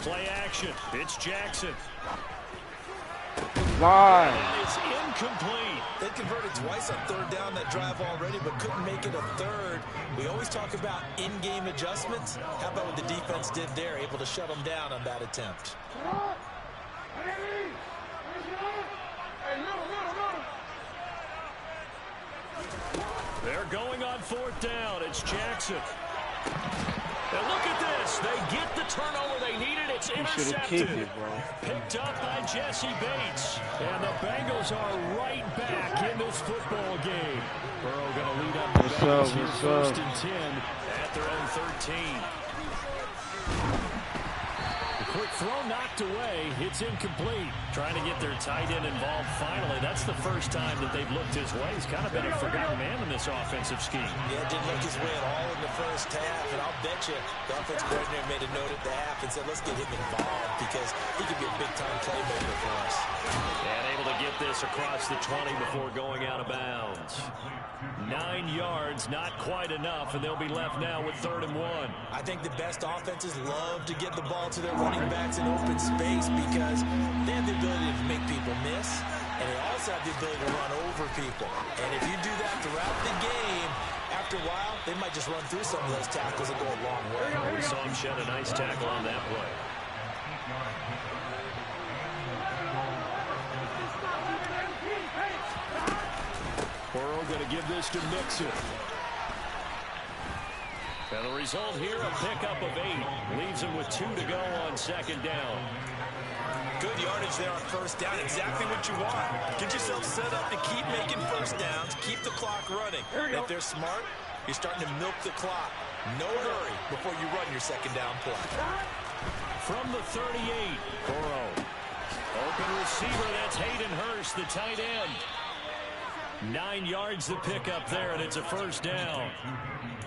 Play action. It's Jackson. Why? And it's incomplete. They converted twice on 3rd down that drive already, but couldn't make it a 3rd. We always talk about in-game adjustments. How about what the defense did there, able to shut them down on that attempt? They're going on 4th down. It's Jackson. And look at this. They get the turnover they needed. It's intercepted. It, Picked up by Jesse Bates. And the Bengals are right back in this football game. Burrow going to lead up the Bengals here 1st and 10 at their own 13. The quick throw knocked away. It's incomplete. Trying to get their tight end involved finally. That's the first time that they've looked his way. He's kind of been a forgotten man in this offensive scheme. Yeah, didn't look his way at all in the 1st half. And I'll bet you the offense coordinator made a note at the half and said, let's get him involved because he could be a big-time playmaker for us. And able to get this across the 20 before going out of bounds. 9 yards, not quite enough, and they'll be left now with 3rd and 1. I think the best offenses love to get the ball to their running backs in open space because they have the ability to make people miss, and they also have the ability to run over people. And if you do that throughout the game, after a while, they might just run through some of those tackles and go a long way. We saw him shed a nice tackle on that play. Burrow going to give this to Mixon. And the result here, a pickup of 8. Leaves him with 2 to go on 2nd down. Good yardage there on 1st down. Exactly what you want. Get yourself set up to keep making 1st downs, keep the clock running. And if they're smart, you're starting to milk the clock. No hurry before you run your 2nd down play. From the 38, Burrow. Open receiver, that's Hayden Hurst, the tight end. 9 yards the pickup there, and it's a 1st down.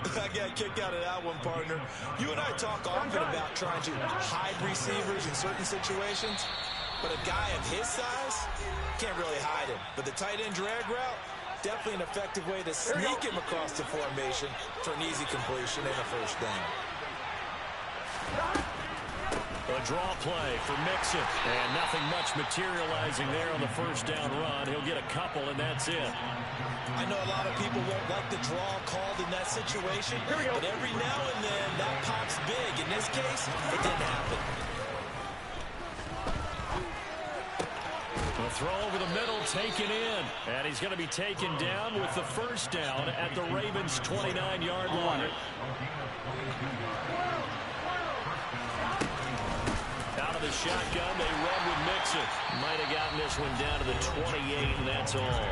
I got a kick out of that one, partner. You and I talk often about trying to hide receivers in certain situations, but a guy of his size can't really hide him. But the tight end drag route, definitely an effective way to sneak him across the formation for an easy completion and a 1st down. A draw play for Mixon, and nothing much materializing there on the 1st down run. He'll get a couple, and that's it. I know a lot of people won't like the draw called in that situation, but every now and then that pops big. In this case, it didn't happen. The throw over the middle, taken in, and he's going to be taken down with the 1st down at the Ravens' 29-yard line. Out of the shotgun, they run with Mixon. Might have gotten this one down to the 28, and that's all.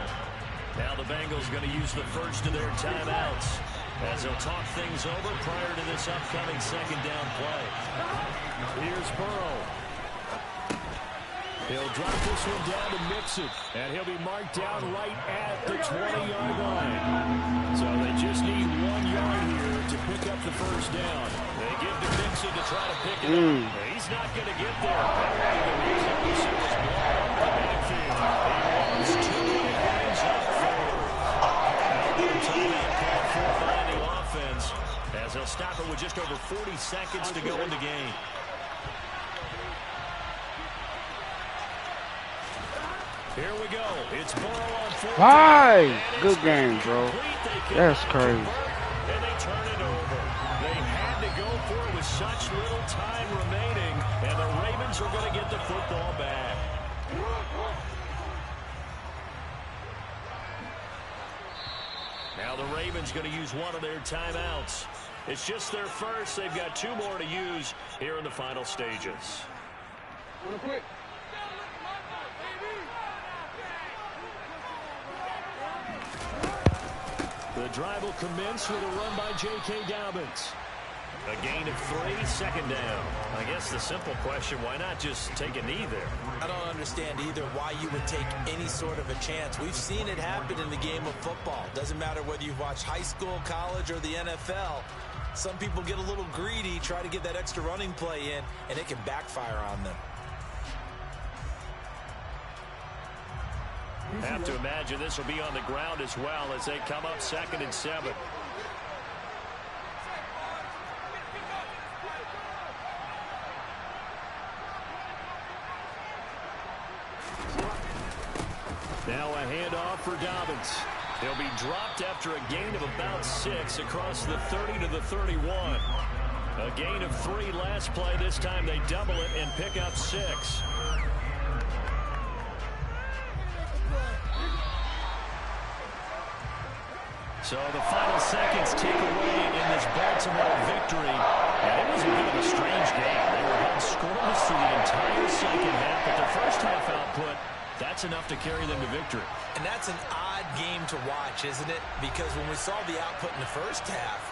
Now the Bengals going to use the first of their timeouts as they'll talk things over prior to this upcoming 2nd down play. Here's Burrow. He'll drop this one down to Mixon, and he'll be marked down right at the 20-yard line. So they just need 1 yard here to pick up the 1st down. They give to Mixon to try to pick it up. He's not going to get there. He lost 2 yards up forward. Timeout called for by the offense as they'll stop it with just over 40 30 seconds to go in the game. Here we go. It's Burrow on 4th. Hi! Good game, bro. That's crazy. And they turn it over. They had to go for it with such little time remaining, and the Ravens are going to get the football back. Now the Ravens going to use one of their timeouts. It's just their first. They've got 2 more to use here in the final stages. Real quick. The drive will commence with a run by J.K. Dobbins. A gain of 3, 2nd down. I guess the simple question, why not just take a knee there? I don't understand either why you would take any sort of a chance. We've seen it happen in the game of football. Doesn't matter whether you've watched high school, college, or the NFL. Some people get a little greedy, try to get that extra running play in, and it can backfire on them. I have to imagine this will be on the ground as well as they come up 2nd and 7. Now a handoff for Dobbins. He'll be dropped after a gain of about 6 across the 30 to the 31. A gain of 3 last play. This time they double it and pick up 6. So the final seconds tick away in this Baltimore victory. And it was a bit of a strange game. They were held scoreless through the entire second half, but their first half output, that's enough to carry them to victory. And that's an odd game to watch, isn't it? Because when we saw the output in the first half,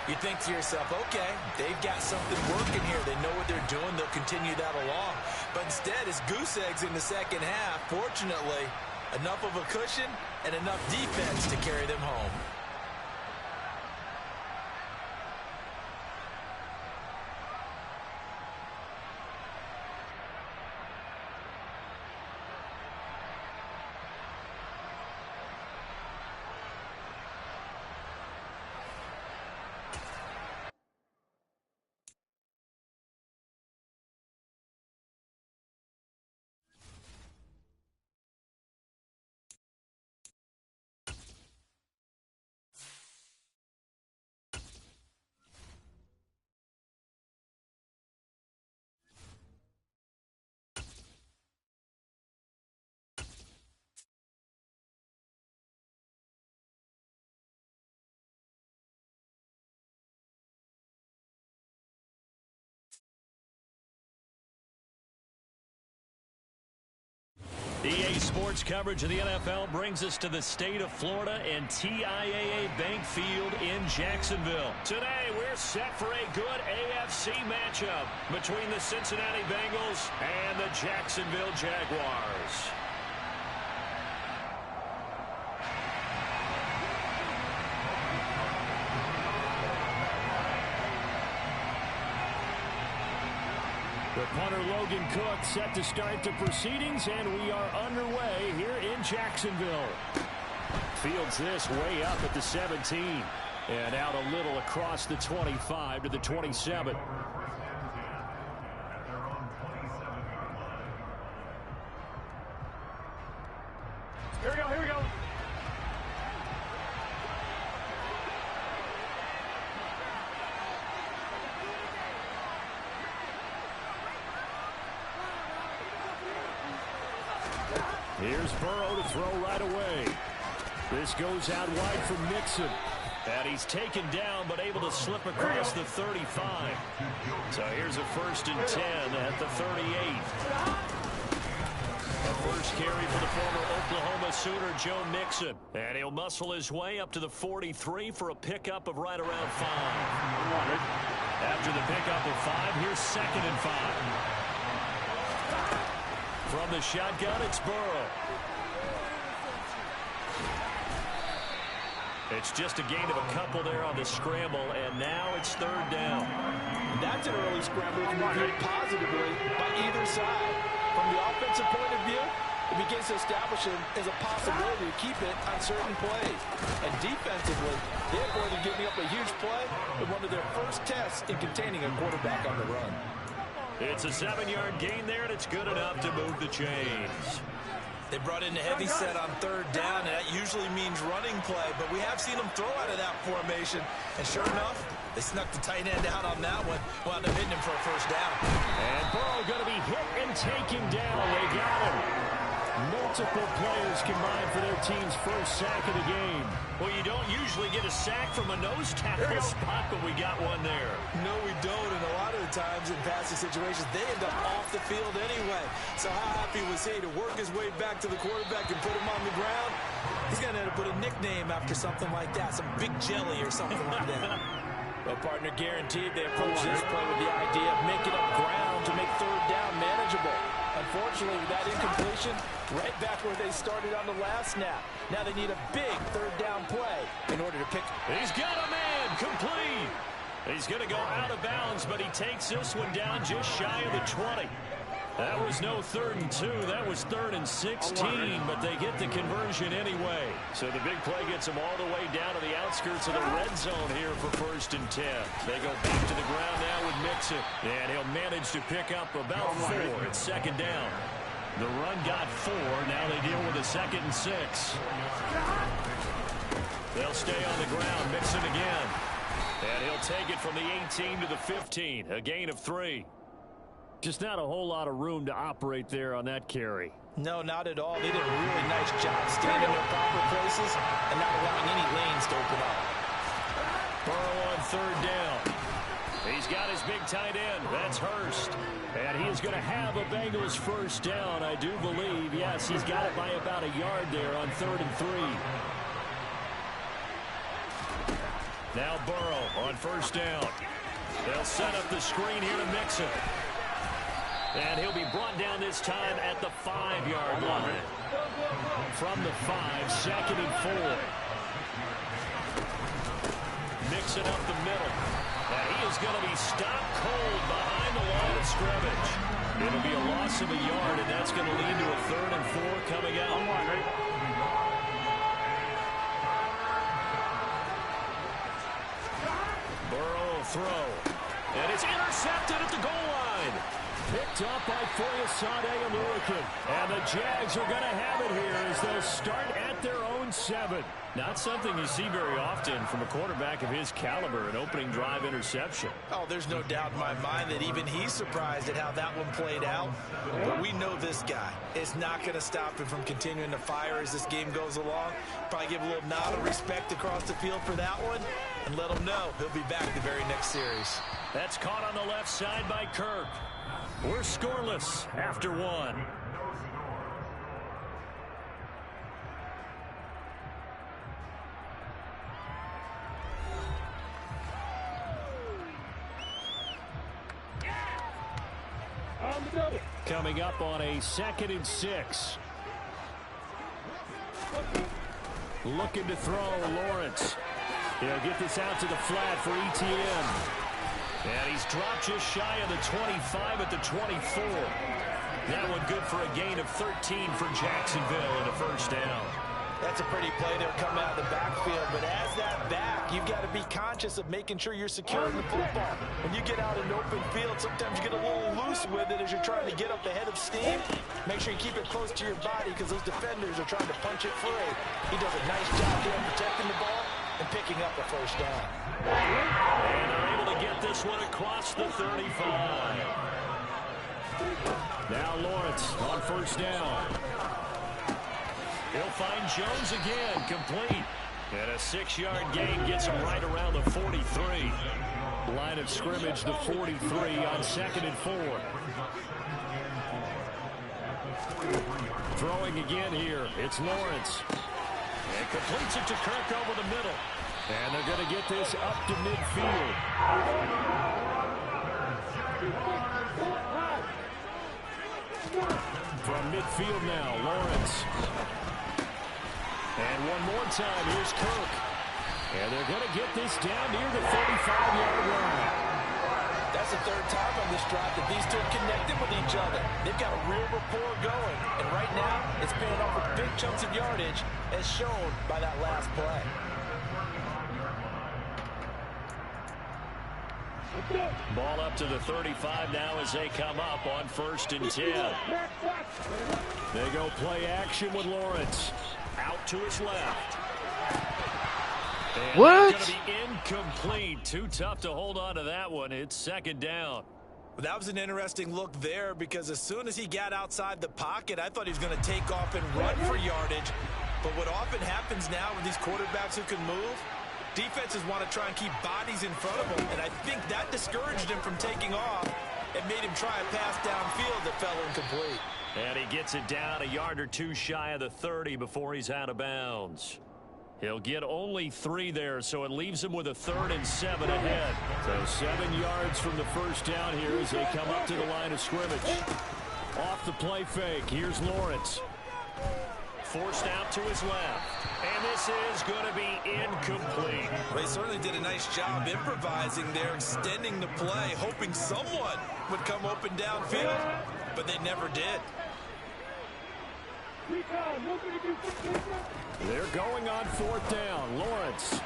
you think to yourself, okay, they've got something working here. They know what they're doing. They'll continue that along. But instead, it's goose eggs in the second half. Fortunately, enough of a cushion and enough defense to carry them home. EA Sports coverage of the NFL brings us to the state of Florida and TIAA Bank Field in Jacksonville. Today, we're set for a good AFC matchup between the Cincinnati Bengals and the Jacksonville Jaguars. The punter Logan Cook set to start the proceedings, and we are underway here in Jacksonville. Fields this way up at the 17, and out a little across the 25 to the 27. Here we go, here we go. Here's Burrow to throw right away. This goes out wide from Mixon. And he's taken down, but able to slip across the 35. So here's a 1st and 10 at the 38. A first carry for the former Oklahoma Sooner, Joe Mixon. And he'll muscle his way up to the 43 for a pickup of right around 5. After the pickup of 5, here's 2nd and 5. From the shotgun, it's Burrow. It's just a gain of a couple there on the scramble, and now it's 3rd down. That's an early scramble reviewed positively by either side. From the offensive point of view, it begins to establish him as a possibility to keep it on certain plays. And defensively, they avoided giving up a huge play in one of their first tests in containing a quarterback on the run. It's a 7-yard gain there, and it's good enough to move the chains. They brought in a heavy set on third down, and that usually means running play, but we have seen them throw out of that formation. And sure enough, they snuck the tight end out on that one, wound up hitting him for a first down. And Burrow going to be hit and take him down. They got him. Multiple players combined for their team's first sack of the game. Well, you don't usually get a sack from a nose tackle spot, but we got one there. No, we don't, and a lot of the times in passing situations, they end up off the field anyway. So how happy was he to work his way back to the quarterback and put him on the ground? He's going to end up put a nickname after something like that, some Big Jelly or something like that. Well, partner, guaranteed they approach this play with the idea of making up ground to make third down manageable. Unfortunately, with that incompletion, right back where they started on the last snap. Now they need a big third down play in order to pick. He's got a man, complete. He's going to go out of bounds, but he takes this one down just shy of the 20. That was no 3rd and 2. That was 3rd and 16, but they get the conversion anyway. So the big play gets them all the way down to the outskirts of the red zone here for 1st and 10. They go back to the ground now with Mixon, and he'll manage to pick up about 4. It's 2nd down. The run got 4. Now they deal with a 2nd and 6. They'll stay on the ground. Mixon again. And he'll take it from the 18 to the 15. A gain of 3. Just not a whole lot of room to operate there on that carry. No, not at all. They did a really nice job staying in their proper places and not allowing any lanes to open up. Burrow on 3rd down. He's got his big tight end. That's Hurst. And he is going to have a Bengals first down, I do believe. Yes, he's got it by about a yard there on 3rd and 3. Now Burrow on 1st down. They'll set up the screen here to Mixon. And he'll be brought down this time at the 5-yard line. From the 5, 2nd and 4. Mixon up the middle. And he is going to be stopped cold behind the line of scrimmage. It'll be a loss of a yard, and that's going to lead to a 3rd and 4 coming out. Burrow will throw. And it's intercepted at the goal line. Picked up by Foyesade Aluakin. And the Jags are going to have it here as they'll start at their own 7. Not something you see very often from a quarterback of his caliber, an opening drive interception. Oh, there's no doubt in my mind that even he's surprised at how that one played out. But we know this guy is not going to stop him from continuing to fire as this game goes along. Probably give a little nod of respect across the field for that one and let him know he'll be back the very next series. That's caught on the left side by Kirk. We're scoreless after 1. Coming up on a 2nd and 6. Looking to throw, Lawrence. He'll get this out to the flat for ETN. And he's dropped just shy of the 25 at the 24. That one good for a gain of 13 for Jacksonville and a first down. That's a pretty play there coming out of the backfield. But as that back, you've got to be conscious of making sure you're securing the football. When you get out in open field, sometimes you get a little loose with it as you're trying to get up ahead of steam. Make sure you keep it close to your body because those defenders are trying to punch it free. He does a nice job there protecting the ball and picking up a first down. And they're able to get this one across the 35. Now Lawrence on first down. He'll find Jones again, complete. And a 6-yard gain gets him right around the 43. Line of scrimmage, the 43 on 2nd and 4. Throwing again here, it's Lawrence. And completes it to Kirk over the middle. And they're going to get this up to midfield. From midfield now, Lawrence. And one more time, here's Kirk. And they're going to get this down near the 35-yard line. That's the 3rd time on this drive that these two have connected with each other. They've got a real rapport going. And right now, It's paying off with big chunks of yardage, as shown by that last play. Ball up to the 35 now as they come up on 1st and 10. They go play action with Lawrence. Out to his left. And what? Going to be incomplete. Too tough to hold on to that one. It's 2nd down. That was an interesting look there because as soon as he got outside the pocket, I thought he was going to take off and run for yardage. But what often happens now with these quarterbacks who can move, defenses want to try and keep bodies in front of them, and I think that discouraged him from taking off and made him try a pass downfield that fell incomplete. And he gets it down a yard or two shy of the 30 before he's out of bounds. He'll get only 3 there, so it leaves him with a 3rd and 7 ahead. So 7 yards from the first down here as they come up to the line of scrimmage. Off the play fake, here's Lawrence. Forced out to his left. And this is going to be incomplete. They certainly did a nice job improvising there, extending the play, hoping someone would come open downfield, but they never did. They're going on 4th down. Lawrence.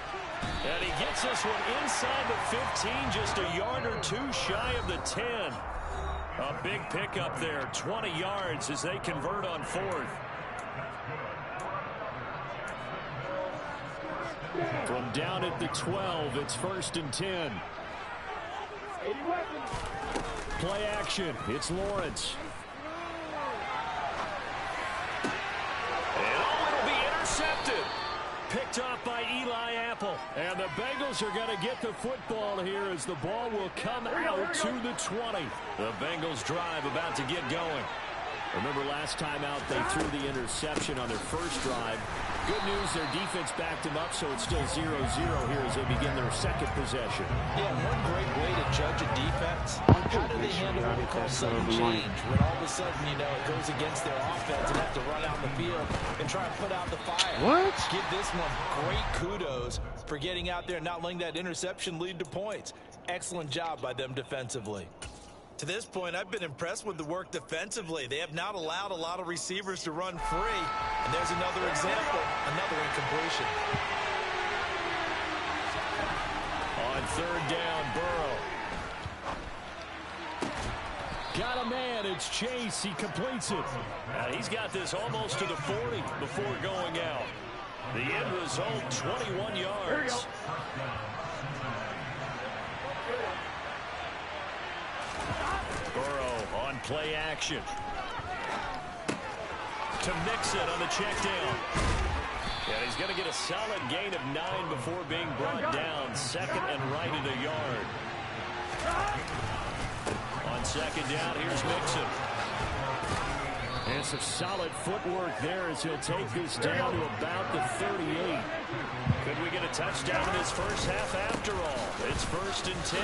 And he gets this one inside the 15, just a yard or two shy of the 10. A big pickup there, 20 yards as they convert on 4th. From down at the 12, it's 1st and 10. Play action. It's Lawrence. And it'll be intercepted. Picked off by Eli Apple. And the Bengals are going to get the football here as the ball will come out to the 20. The Bengals drive about to get going. Remember last time out they threw the interception on their first drive. Good news, their defense backed them up, so it's still 0-0 here as they begin their 2nd possession. Yeah, one great way to judge a defense. How do they handle what we call sudden change? When all of a sudden, you know, it goes against their offense and have to run out the field and try and put out the fire. What? Give this one great kudos for getting out there and not letting that interception lead to points. Excellent job by them defensively. To this point, I've been impressed with the work defensively. They have not allowed a lot of receivers to run free. And there's another example, another incompletion. On 3rd down, Burrow. Got a man, it's Chase. He completes it. He's got this almost to the 40 before going out. The end result, 21 yards. Burrow on play action. To Mixon on the check down. And he's going to get a solid gain of 9 before being brought down. 2nd and right at a yard. On 2nd down, here's Mixon. And some solid footwork there as he'll take this down to about the 38. Could we get a touchdown in this first half after all? It's 1st and 10.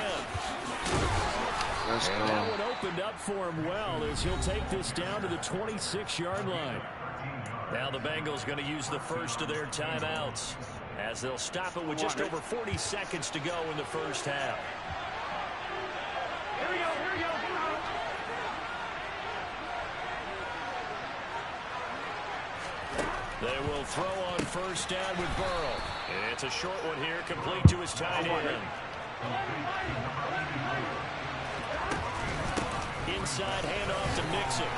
And that one opened up for him well as he'll take this down to the 26-yard line. Now the Bengals going to use the first of their timeouts as they'll stop it with just over 40 seconds to go in the first half. Here we go, here we go. They will throw on 1st down with Burrow. It's a short one here, complete to his tight end. Inside handoff to Mixon.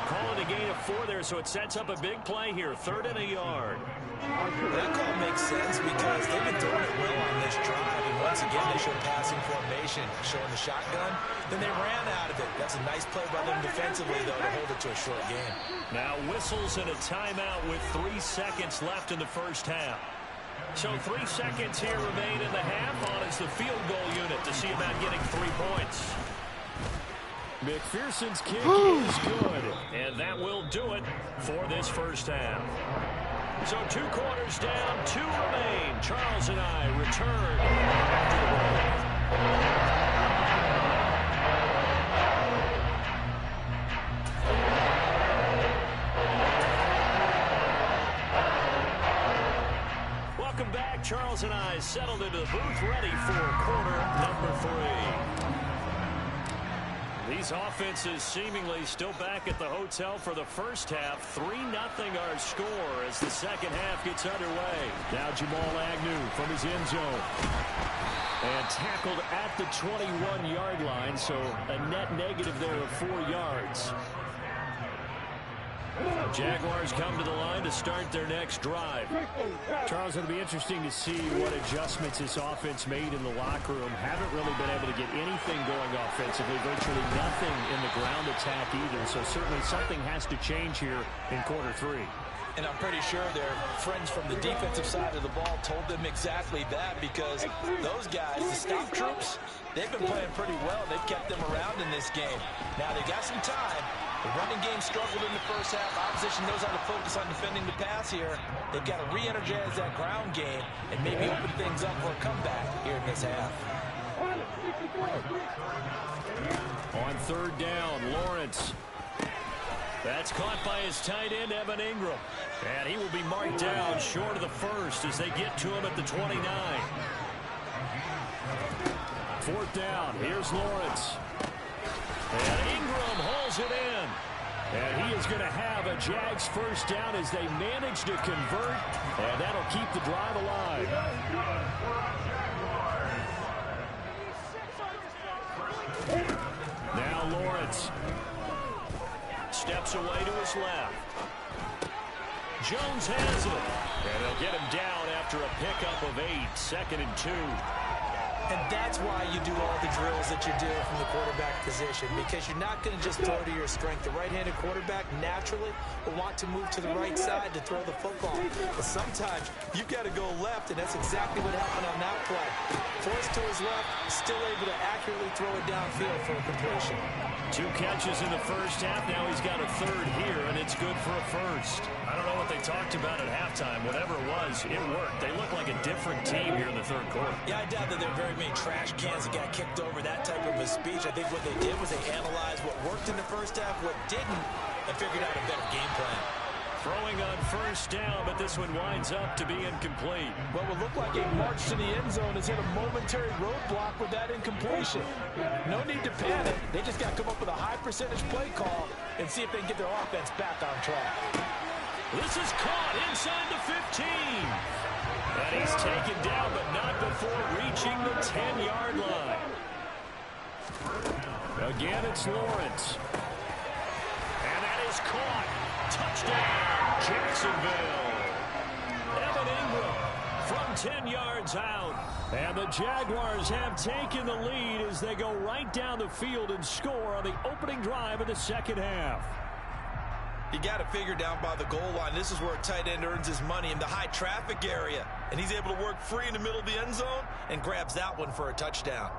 Calling a gain of 4 there, so it sets up a big play here. 3rd and a yard. That call makes sense because they've been throwing it well on this drive. And once again, they showed passing formation, showing the shotgun. Then they ran out of it. That's a nice play by them defensively, though, to hold it to a short game. Now whistles and a timeout with 3 seconds left in the first half. So 3 seconds here remain in the half on as the field goal unit to see about getting 3 points. McPherson's kick is good, and that will do it for this first half. So 2 quarters down, 2 remain. Charles and I return after the break. Welcome back. Charles and I settled into the booth ready for quarter number 3. The These offenses seemingly still back at the hotel for the first half. 3-0 our score as the second half gets underway. Now Jamal Agnew from his end zone. And tackled at the 21-yard line, so a net negative there of 4 yards. Jaguars come to the line to start their next drive. Charles, it'll be interesting to see what adjustments this offense made in the locker room. Haven't really been able to get anything going offensively, virtually nothing in the ground attack either. So certainly something has to change here in quarter 3. And I'm pretty sure their friends from the defensive side of the ball told them exactly that, because those guys, the stop troops, they've been playing pretty well. They've kept them around in this game. Now they got some time. The running game struggled in the first half. Opposition knows how to focus on defending the pass here. They've got to re-energize that ground game and maybe open things up for a comeback here in this half. On third down, Lawrence. That's caught by his tight end, Evan Ingram. And he will be marked down short of the first as they get to him at the 29. Fourth down, here's Lawrence. And Ingram hauls it in. And he is going to have a Jags first down as they manage to convert. And that'll keep the drive alive. Now Lawrence steps away to his left. Jones has it. And they'll get him down after a pickup of 8, 2nd and 2. And that's why you do all the drills that you do from the quarterback position, because you're not going to just throw to your strength. The right-handed quarterback naturally will want to move to the right side to throw the football. But sometimes you've got to go left, and that's exactly what happened on that play. Forced to his left, still able to accurately throw it downfield for a completion. 2 catches in the first half. Now he's got a third here, and it's good for a first. I don't know what they talked about at halftime. Whatever it was, it worked. They look like a different team here in the third quarter. Yeah, I doubt that there are very many trash cans that got kicked over, that type of a speech. I think what they did was they analyzed what worked in the first half, what didn't, and figured out a better game plan. Throwing on first down, but this one winds up to be incomplete. What will look like a march to the end zone is hit a momentary roadblock with that incompletion. No need to panic. They just got to come up with a high percentage play call and see if they can get their offense back on track. This is caught inside the 15. And he's taken down, but not before reaching the 10-yard line. Again, it's Lawrence. And that is caught. Touchdown, Jacksonville. Evan Ingram from 10 yards out. And the Jaguars have taken the lead as they go right down the field and score on the opening drive of the second half. You got to figure down by the goal line. This is where a tight end earns his money, in the high traffic area. And he's able to work free in the middle of the end zone and grabs that one for a touchdown.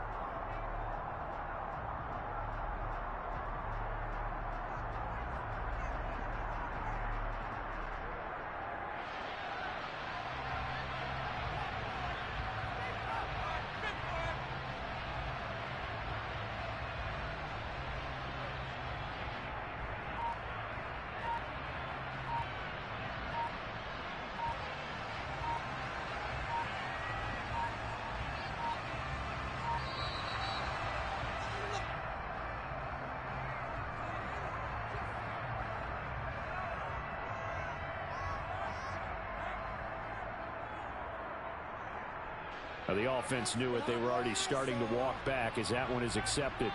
The offense knew it. They were already starting to walk back as that one is accepted.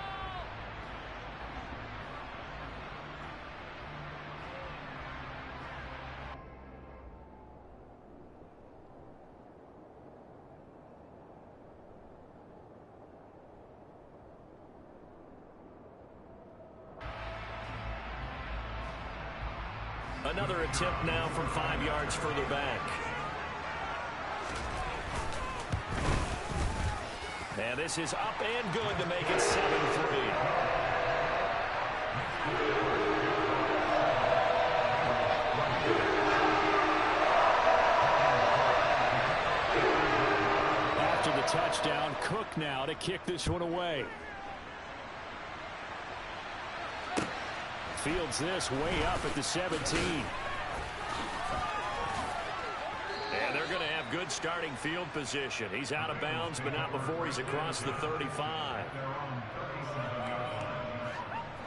Another attempt now from 5 yards further back. And this is up and good to make it 7-3. After the touchdown, Cook now to kick this one away. Fields this way up at the 17. And they're going to have good starting field position. He's out of bounds, but not before he's across the 35.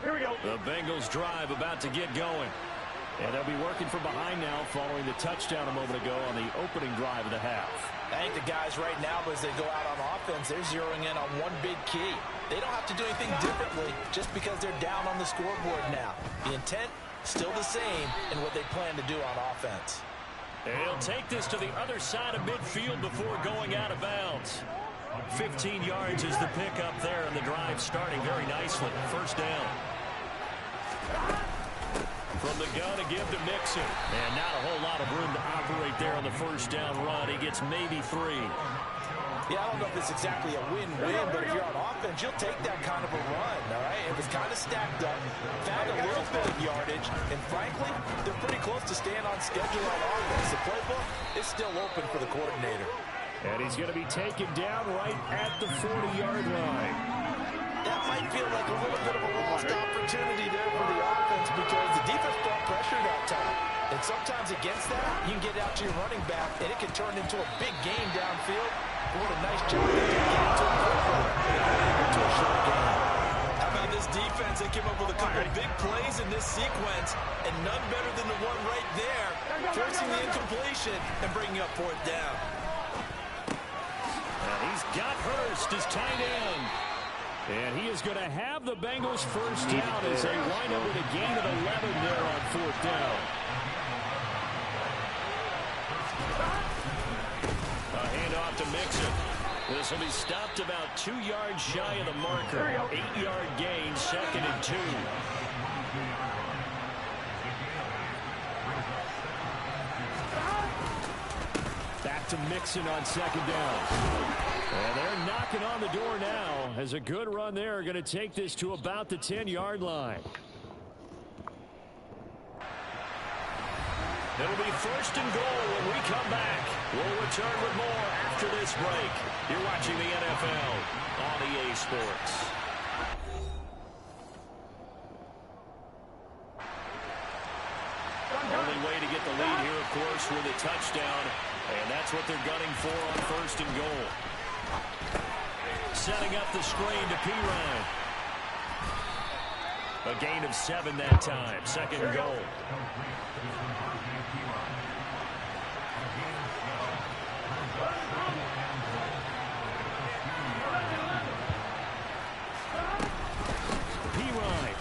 Here we go. The Bengals drive about to get going. And they'll be working from behind now following the touchdown a moment ago on the opening drive of the half. I think the guys right now, as they go out on offense, they're zeroing in on one big key. They don't have to do anything differently just because they're down on the scoreboard now. The intent, still the same in what they plan to do on offense. He'll take this to the other side of midfield before going out of bounds. 15 yards is the pickup there, and the drive starting very nicely. First down. From the gun to give to Mixon. And not a whole lot of room to operate there on the first down run. He gets maybe 3. Yeah, I don't know if it's exactly a win-win, but if you're on offense, you'll take that kind of a run, all right? It was kind of stacked up, found a little bit of yardage, and frankly, they're pretty close to staying on schedule on offense. The playbook is still open for the coordinator. And he's going to be taken down right at the 40-yard line. That might feel like a little bit of a lost opportunity there for the offense because the defense brought pressure that time. And sometimes against that, you can get out to your running back, and it can turn into a big gain downfield. But what a nice job they did getting to a to a short game. How about this defense? They came up with a couple of big plays in this sequence, and none better than the one right there, forcing the incompletion and bringing up 4th down. And he's got Hurst as tight end. And he is going to have the Bengals first down as they wind up with a gain of 11 there on 4th down. A handoff to Mixon. This will be stopped about 2 yards shy of the marker. 8-yard gain, 2nd and 2. Back to Mixon on 2nd down. And they're knocking on the door now as a good run there. Going to take this to about the 10-yard line. It'll be 1st and goal when we come back. We'll return with more after this break. You're watching the NFL on EA Sports. Only way to get the lead here, of course, with a touchdown. And that's what they're gunning for on 1st and goal. Setting up the screen to P-Ryan. A gain of 7 that time. 2nd and goal. P-Ryan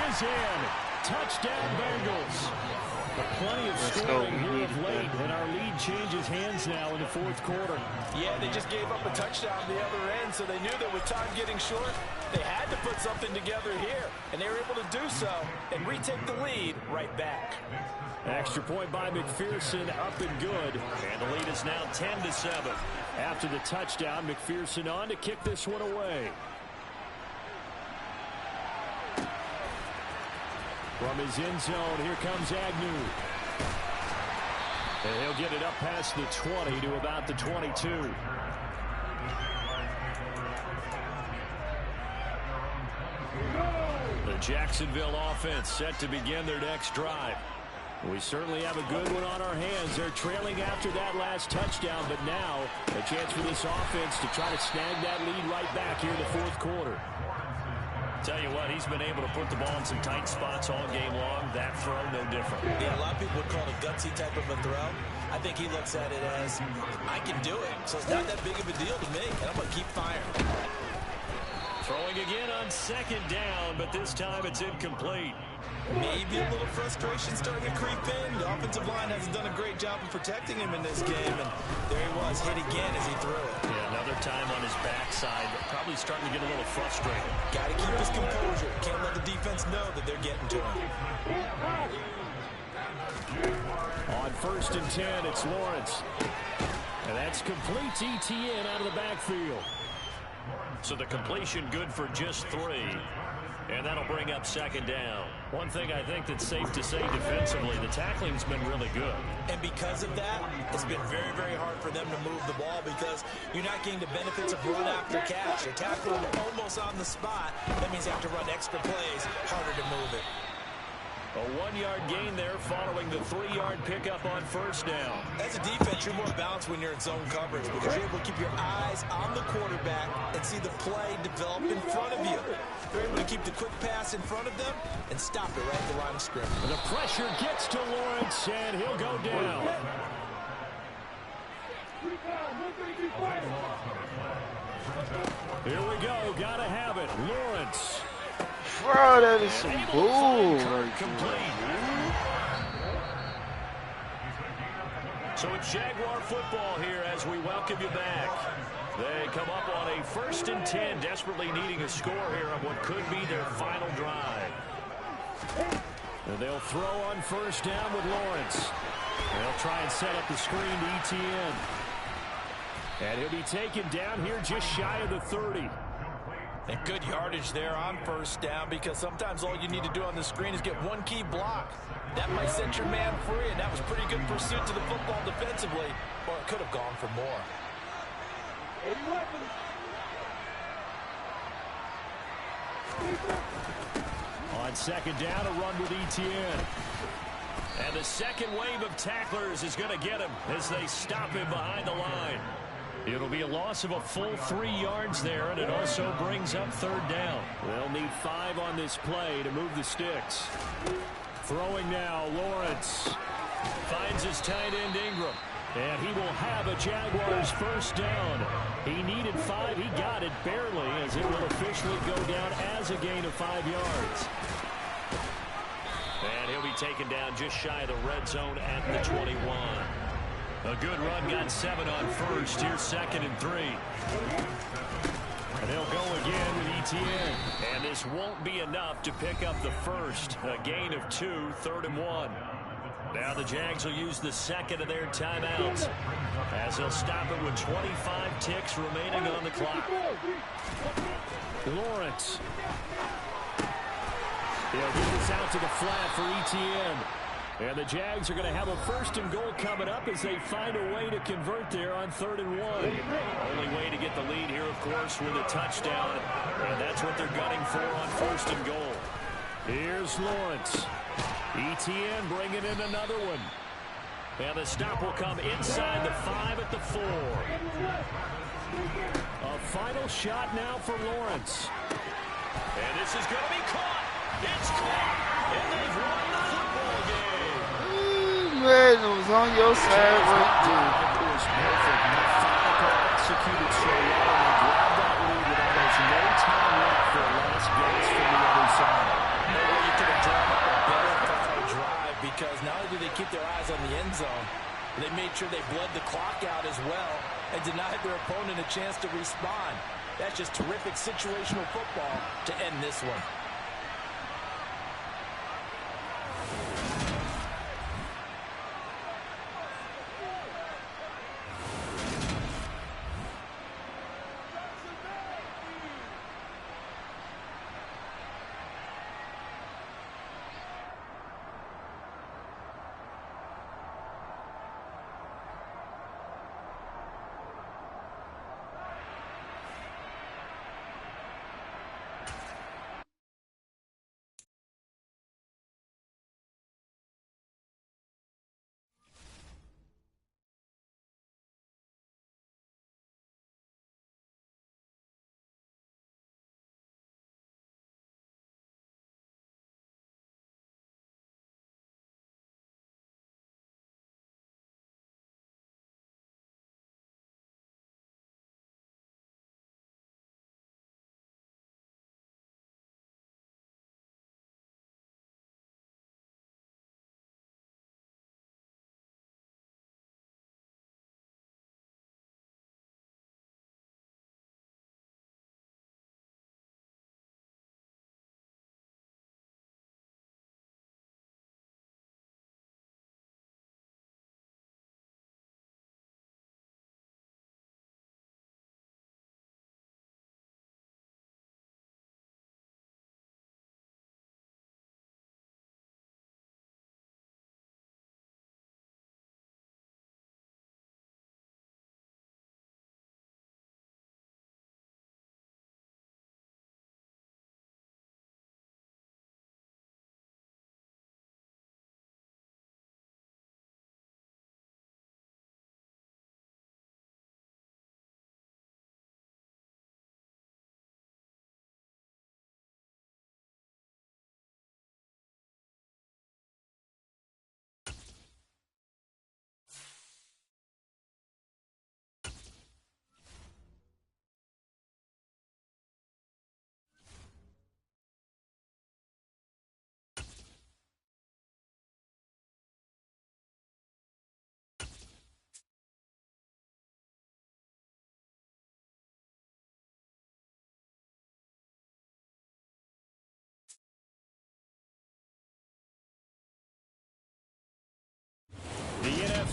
is in. Touchdown Bengals. But plenty of scoring here of late, and our lead changes hands now in the 4th quarter. Yeah, they just gave up a touchdown the other end, so they knew that with time getting short, they had to put something together here, and they were able to do so and retake the lead right back. Extra point by McPherson, up and good, and the lead is now 10-7. After the touchdown, McPherson on to kick this one away. From his end zone, here comes Agnew. And he'll get it up past the 20 to about the 22. The Jacksonville offense set to begin their next drive. We certainly have a good one on our hands. They're trailing after that last touchdown, but now a chance for this offense to try to snag that lead right back here in the 4th quarter. Tell you what, he's been able to put the ball in some tight spots all game long. That throw, no different. Yeah, a lot of people would call it a gutsy type of a throw. I think he looks at it as, I can do it. So it's not that big of a deal to me, and I'm going to keep firing. Throwing again on 2nd down, but this time it's incomplete. Maybe a little frustration starting to creep in. The offensive line hasn't done a great job of protecting him in this game, and there he was, hit again as he threw it. Yeah, another time on his backside, probably starting to get a little frustrated. Got to keep his composure. Can't let the defense know that they're getting to him. On 1st and 10, it's Lawrence. And that's complete to ETN out of the backfield. So the completion good for just 3. And that'll bring up 2nd down. One thing I think that's safe to say defensively, the tackling's been really good. And because of that, it's been very, very hard for them to move the ball because you're not getting the benefits of run after catch. You're tackling almost on the spot. That means you have to run extra plays, harder to move it. A 1-yard gain there following the 3-yard pickup on first down. As a defense, you're more balanced when you're in zone coverage because you're able to keep your eyes on the quarterback and see the play develop in front of you. They're able to keep the quick pass in front of them and stop it right at the line of scrimmage. The pressure gets to Lawrence, and he'll go down. Here we go. Gotta have it. Lawrence. Bro, that is some bull. Complete. So it's Jaguar football here as we welcome you back. They come up on a 1st and 10, desperately needing a score here on what could be their final drive. And they'll throw on first down with Lawrence. They'll try and set up the screen to ETN. And he'll be taken down here just shy of the 30. And good yardage there on first down because sometimes all you need to do on the screen is get one key block. That might set your man free, and that was pretty good pursuit to the football defensively, or it could have gone for more. On second down, a run with ETN. And the second wave of tacklers is going to get him as they stop him behind the line. It'll be a loss of a full 3 yards there, and it also brings up third down. They'll need 5 on this play to move the sticks. Throwing now, Lawrence finds his tight end Ingram. And he will have a Jaguars first down. He needed 5. He got it barely as it will officially go down as a gain of 5 yards. And he'll be taken down just shy of the red zone at the 21. A good run, got 7 on first. Here's 2nd and 3. And they'll go again with ETN. And this won't be enough to pick up the first. A gain of 2, 3rd and 1. Now the Jags will use the second of their timeouts as they'll stop it with 25 ticks remaining on the clock. Lawrence. He'll get this out to the flat for ETN. And the Jags are going to have a 1st and goal coming up as they find a way to convert there on 3rd and 1. Only way to get the lead here, of course, with a touchdown. And that's what they're gunning for on 1st and goal. Here's Lawrence. ETN bringing in another one. And the stop will come inside the 5 at the 4. A final shot now for Lawrence. And this is going to be caught. It's caught. And they've won the football game. Man, it was on your side right there. It was perfect. Methodical, executed so well. And they grabbed that lead with almost no time left for a last gasp from the other side. No way you could have drawn up a better final drive because not only do they keep their eyes on the end zone, they made sure they bled the clock out as well and denied their opponent a chance to respond. That's just terrific situational football to end this one.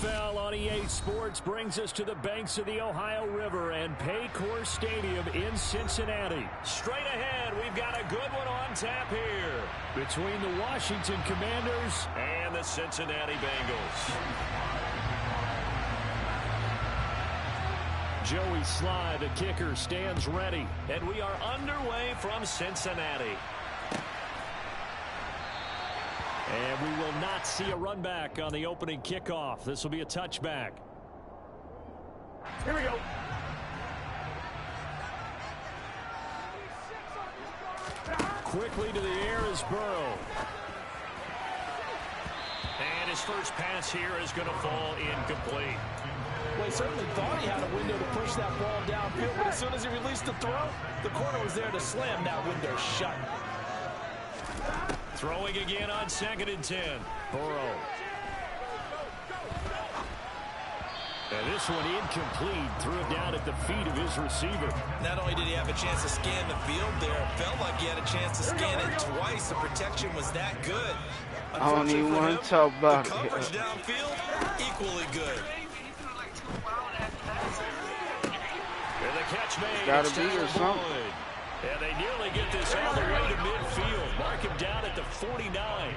NFL on EA Sports brings us to the banks of the Ohio River and Paycor Stadium in Cincinnati. Straight ahead, we've got a good one on tap here between the Washington Commanders and the Cincinnati Bengals. Joey Sly, the kicker, stands ready, and we are underway from Cincinnati. And we will not see a run back on the opening kickoff. This will be a touchback. Here we go. Quickly to the air is Burrow. And his first pass here is going to fall incomplete. Well, he certainly thought he had a window to push that ball downfield, but as soon as he released the throw, the corner was there to slam that window shut. Throwing again on 2nd and 10. Burrow. And this one incomplete. Threw it down at the feet of his receiver. Not only did he have a chance to scan the field there, it felt like he had a chance to scan it twice. The protection was that good. I don't even want to talk about the coverage downfield, equally good. And the catch made. Gotta be or something. And they nearly get this all the way to midfield. Mark him down at the 49.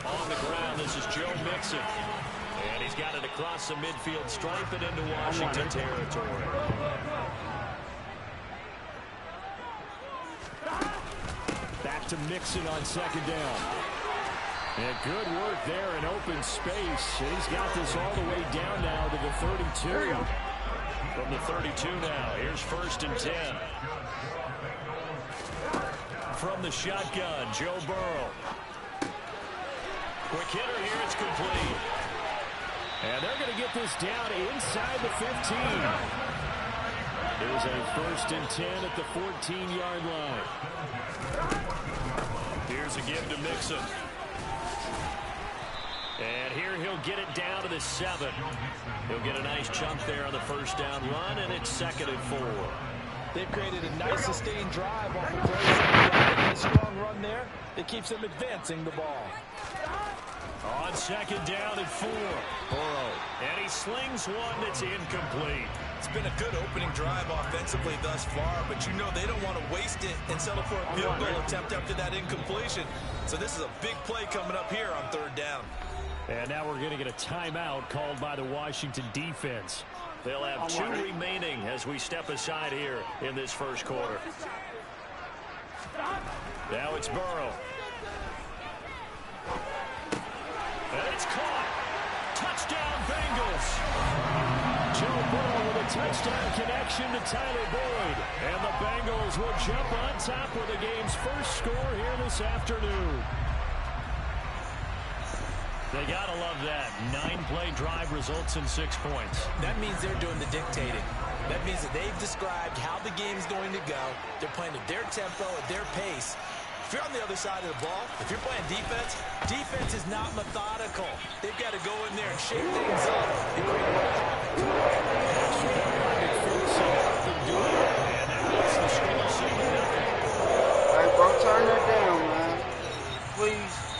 On the ground, this is Joe Mixon. And he's got it across the midfield stripe and into Washington territory. Back to Mixon on 2nd down. And good work there in open space. And he's got this all the way down now to the 32. From the 32 now, here's 1st and 10. From the shotgun, Joe Burrow. Quick hitter here, it's complete. And they're going to get this down inside the 15. There's a 1st and 10 at the 14-yard line. Here's a give to Mixon. And here he'll get it down to the 7. He'll get a nice chunk there on the 1st down run, and it's 2nd and 4. They've created a nice sustained drive off the play. A strong run there that keeps them advancing the ball. On 2nd down and 4. Burrow. And he slings one that's incomplete. It's been a good opening drive offensively thus far, but you know they don't want to waste it and settle for a field goal attempt after that incompletion. So this is a big play coming up here on 3rd down. And now we're going to get a timeout called by the Washington defense. They'll have 2 remaining as we step aside here in this 1st quarter. Now it's Burrow. And it's caught. Touchdown, Bengals. Joe Burrow with a touchdown connection to Tyler Boyd. And the Bengals will jump on top with the game's first score here this afternoon. They got to love that. 9-play drive results in 6 points. That means they're doing the dictating. That means that they've described how the game's going to go. They're playing at their tempo, at their pace. If you're on the other side of the ball, if you're playing defense, defense is not methodical. They've got to go in there and shake things up and create a lot of havoc. Hey, bro, turn that down, man. Please.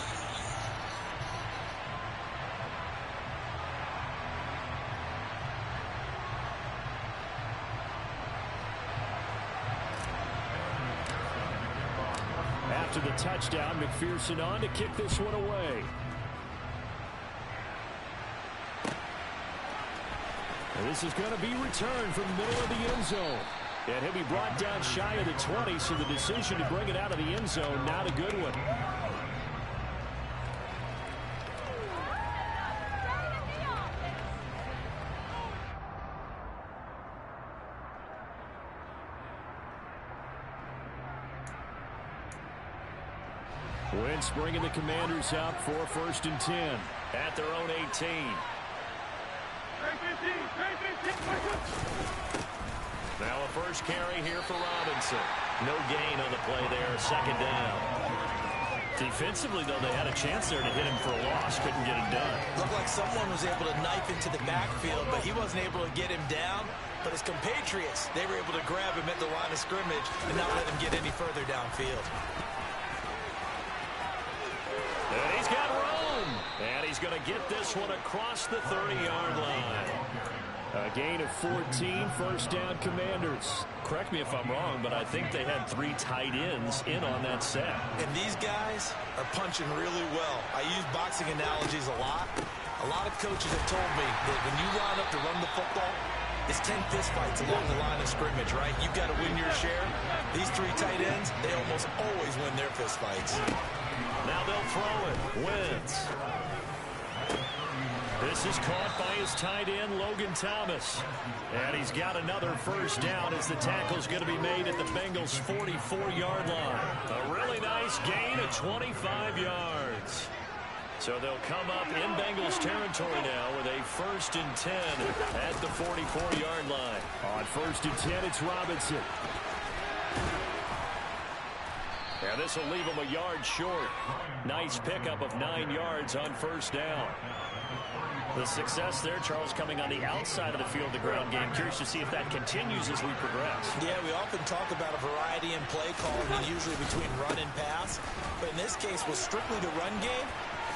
After the touchdown, McPherson on to kick this one away. And this is going to be returned from the middle of the end zone. And he'll be brought down shy of the 20, so the decision to bring it out of the end zone, not a good one. Wentz bringing the Commanders out for 1st and 10 at their own 18. Now a first carry here for Robinson. No gain on the play there, 2nd down. Defensively, though, they had a chance there to hit him for a loss. Couldn't get it done. Looked like someone was able to knife into the backfield, but he wasn't able to get him down. But his compatriots, they were able to grab him at the line of scrimmage and not let him get any further downfield. And he's got room. get this one across the 30-yard line. A gain of 14, first down Commanders. Correct me if I'm wrong, but I think they had 3 tight ends in on that set. And these guys are punching really well. I use boxing analogies a lot. A lot of coaches have told me that when you line up to run the football, it's 10 fistfights along the line of scrimmage, right? You've got to win your share. These 3 tight ends, they almost always win their fistfights. Now they'll throw it. Wentz. This is caught by his tight end, Logan Thomas. And he's got another first down as the tackle's going to be made at the Bengals' 44-yard line. A really nice gain of 25 yards. So they'll come up in Bengals territory now with a 1st and 10 at the 44-yard line. On 1st and 10, it's Robinson. And this will leave him a yard short. Nice pickup of 9 yards on first down. The success there, Charles, coming on the outside of the field, the ground game. Curious to see if that continues as we progress. Yeah, we often talk about a variety in play calling, usually between run and pass. But in this case, with strictly the run game,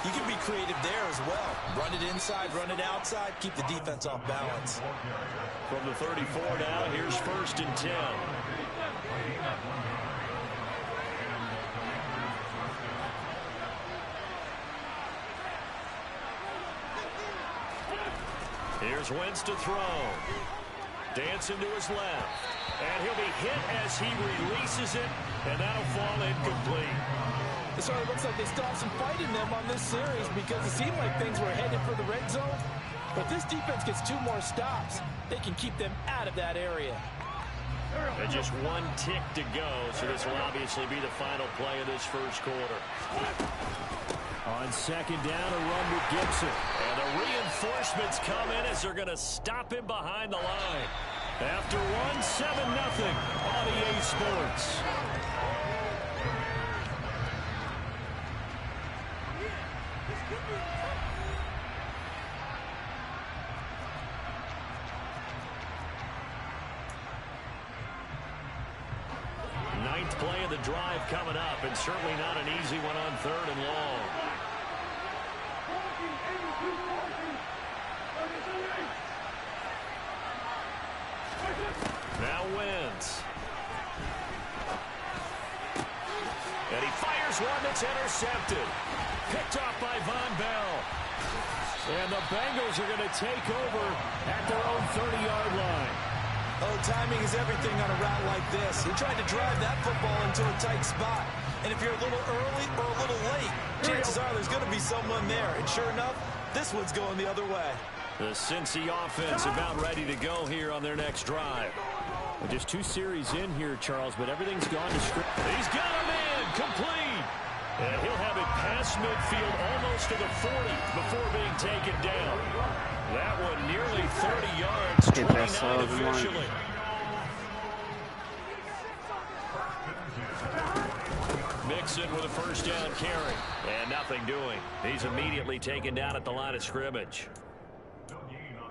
you can be creative there as well. Run it inside, run it outside, keep the defense off balance. From the 34 now, here's 1st and 10. Here's Wentz to throw. Dancing to his left. And he'll be hit as he releases it, and that'll fall incomplete. It sort of looks like they still have some fight in them on this series because it seemed like things were headed for the red zone. But this defense gets 2 more stops. They can keep them out of that area. And just 1 tick to go, so this will obviously be the final play of this first quarter. On 2nd down, a run with Gibson. And the reinforcements come in as they're going to stop him behind the line. After 7-0 on EA Sports. Ninth play of the drive coming up, and certainly not an easy one on 3rd and long. Now Wentz. And he fires one that's intercepted. Picked off by Von Bell. And the Bengals are going to take over at their own 30-yard line. Oh, timing is everything on a route like this. You're trying to drive that football into a tight spot. And if you're a little early or a little late, chances are there's going to be someone there. And sure enough, this one's going the other way. The Cincy offense about ready to go here on their next drive. Well, just 2 series in here, Charles, but everything's gone to script. He's got him in, complete. And he'll have it past midfield almost to the 40 before being taken down. That one nearly 30 yards, 29 officially. Mixon with a first down carry. And nothing doing. He's immediately taken down at the line of scrimmage.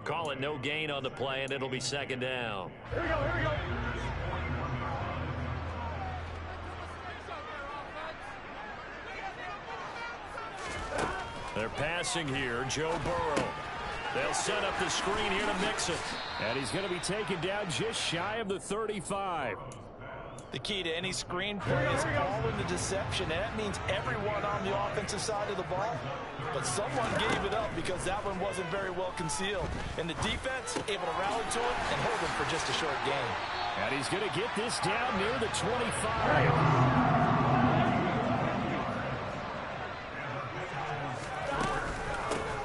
Call it no gain on the play, and it'll be 2nd down. Here we go, here we go. They're passing here, Joe Burrow. They'll set up the screen here to Mixon. And he's going to be taken down just shy of the 35. The key to any screen play is all in the deception, and that means everyone on the offensive side of the ball. But someone gave it up because that one wasn't very well concealed. And the defense able to rally to it and hold him for just a short gain. And he's going to get this down near the 25.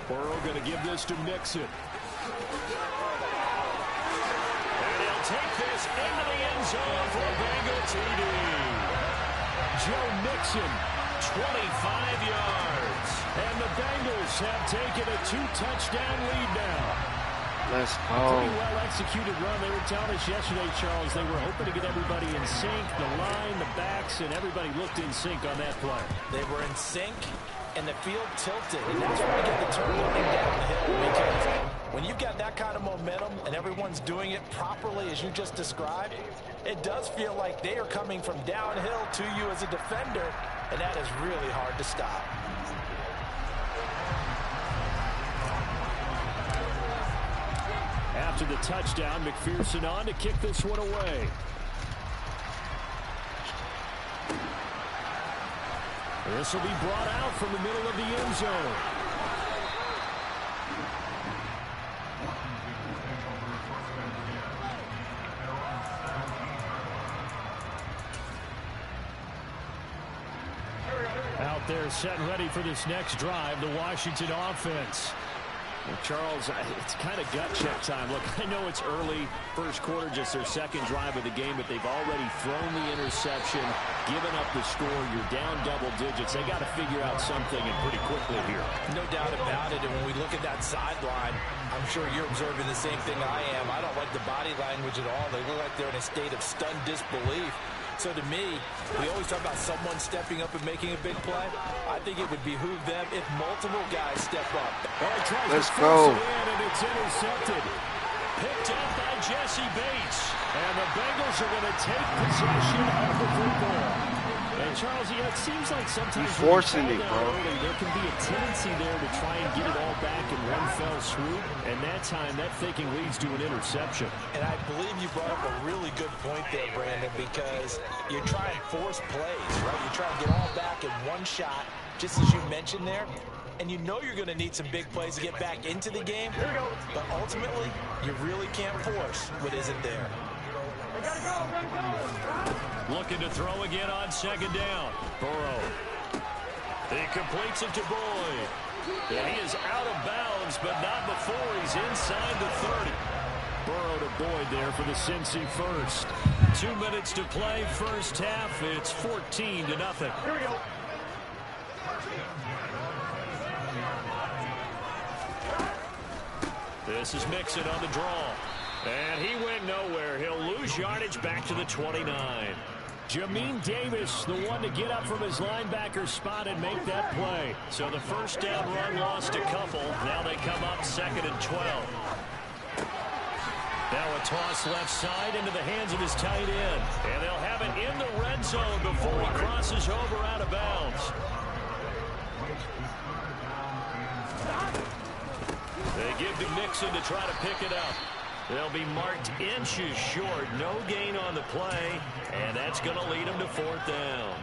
Burrow going to give this to Mixon. And he'll take this into the end zone for a Bengal TD. Joe Mixon, 25 yards. And the Bengals have taken a 2-touchdown lead now. Let's go. Pretty well executed run. They were telling us yesterday, Charles, they were hoping to get everybody in sync, the line, the backs, and everybody looked in sync on that play. They were in sync, and the field tilted, and that's why we get the turn going down the hill, because when you've got that kind of momentum and everyone's doing it properly as you just described, it does feel like they are coming from downhill to you as a defender, and that is really hard to stop. After the touchdown, McPherson on to kick this one away. This will be brought out from the middle of the end zone. Out there set and ready for this next drive, the Washington offense. Well, Charles, it's kind of gut check time. Look, I know it's early, first quarter, just their second drive of the game, but they've already thrown the interception, given up the score. You're down double digits. They got to figure out something, and pretty quickly here. No doubt about it, and when we look at that sideline, I'm sure you're observing the same thing I am. I don't like the body language at all. They look like they're in a state of stunned disbelief. So to me, we always talk about someone stepping up and making a big play. I think it would behoove them if multiple guys step up. Let's go. And it's intercepted. Picked up by Jesse Bates. And the Bengals are going to take possession of the football. And Charles, it seems like sometimes he's forcing it, bro. Early, there can be a tendency there to try and get it all back in one fell swoop. And that time, that thinking leads to an interception. And I believe you brought up a really good point there, Brandon, because you're trying to force plays, right? You're trying to get all back in one shot, just as you mentioned there. And you know you're going to need some big plays to get back into the game. But ultimately, you really can't force what isn't there. Looking to throw again on second down. Burrow. He completes it to Boyd. And he is out of bounds, but not before he's inside the 30. Burrow to Boyd there for the Cincy first. 2 minutes to play, first half. It's 14-0. Here we go. This is Mixon on the draw. And he went nowhere. He'll lose yardage back to the 29. Jamin Davis, the one to get up from his linebacker spot and make that play. So the first down run lost a couple. Now they come up 2nd and 12. Now a toss left side into the hands of his tight end. And they'll have it in the red zone before he crosses over out of bounds. They give to Mixon to try to pick it up. They'll be marked inches short. No gain on the play, and that's going to lead them to 4th down.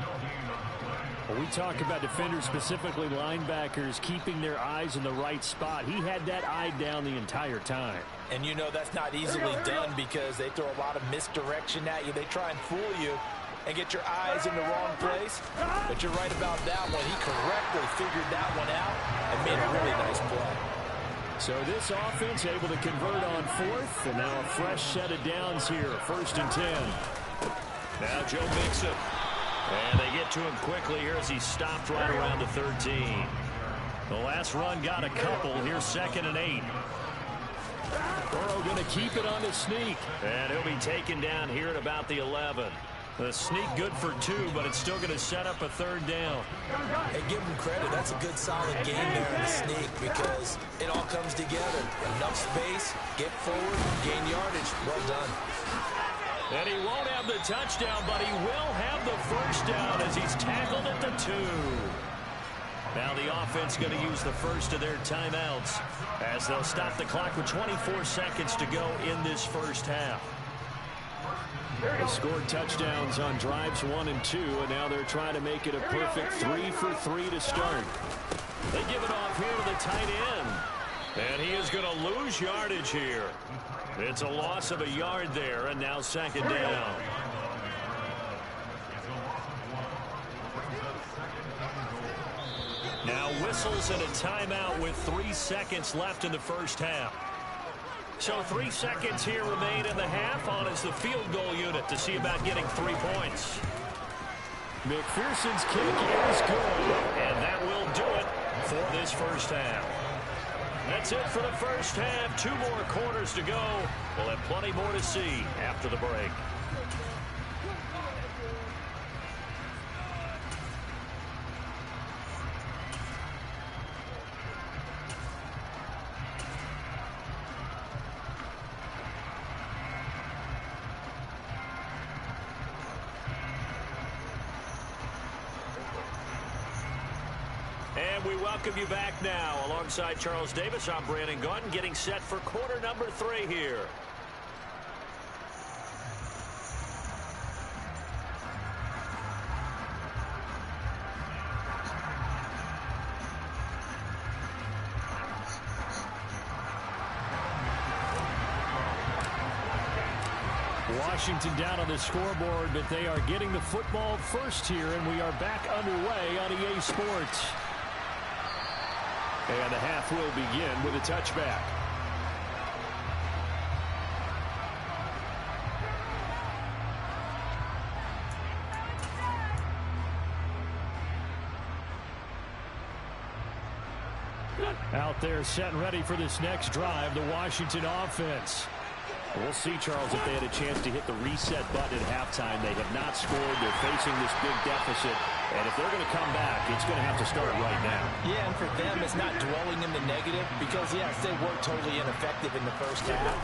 Well, we talk about defenders, specifically linebackers, keeping their eyes in the right spot. He had that eye down the entire time. And you know that's not easily done because they throw a lot of misdirection at you. They try and fool you and get your eyes in the wrong place. But you're right about that one. He correctly figured that one out and made a really nice play. So this offense able to convert on 4th, and now a fresh set of downs here, 1st and 10. Now Joe Mixon. And they get to him quickly here as he stopped right around the 13. The last run got a couple. Here's 2nd and 8. Burrow going to keep it on the sneak. And he'll be taken down here at about the 11. The sneak good for 2, but it's still going to set up a 3rd down. Hey, give him credit. That's a good, solid game there in the sneak because it all comes together. Enough space, get forward, gain yardage. Well done. And he won't have the touchdown, but he will have the first down as he's tackled at the 2. Now the offense going to use the first of their timeouts as they'll stop the clock with 24 seconds to go in this first half. They scored touchdowns on drives 1 and 2, and now they're trying to make it a perfect 3 for 3 to start. They give it off here to the tight end. And he is going to lose yardage here. It's a loss of a yard there, and now 2nd down. Now whistles and a timeout with 3 seconds left in the first half. So 3 seconds here remain in the half. On is the field goal unit to see about getting 3 points. McPherson's kick is good, and that will do it for this first half. That's it for the first half. 2 more quarters to go. We'll have plenty more to see after the break. And we welcome you back now. Alongside Charles Davis, I'm Brandon Gunn, getting set for quarter number 3 here. Washington down on the scoreboard, but they are getting the football first here, and we are back underway on EA Sports. And the half will begin with a touchback. Out there set and ready for this next drive, the Washington offense. We'll see, Charles, if they had a chance to hit the reset button at halftime. They have not scored. They're facing this big deficit. And if they're going to come back, it's going to have to start right now. Yeah, and for them, it's not dwelling in the negative because, yes, they were totally ineffective in the first half.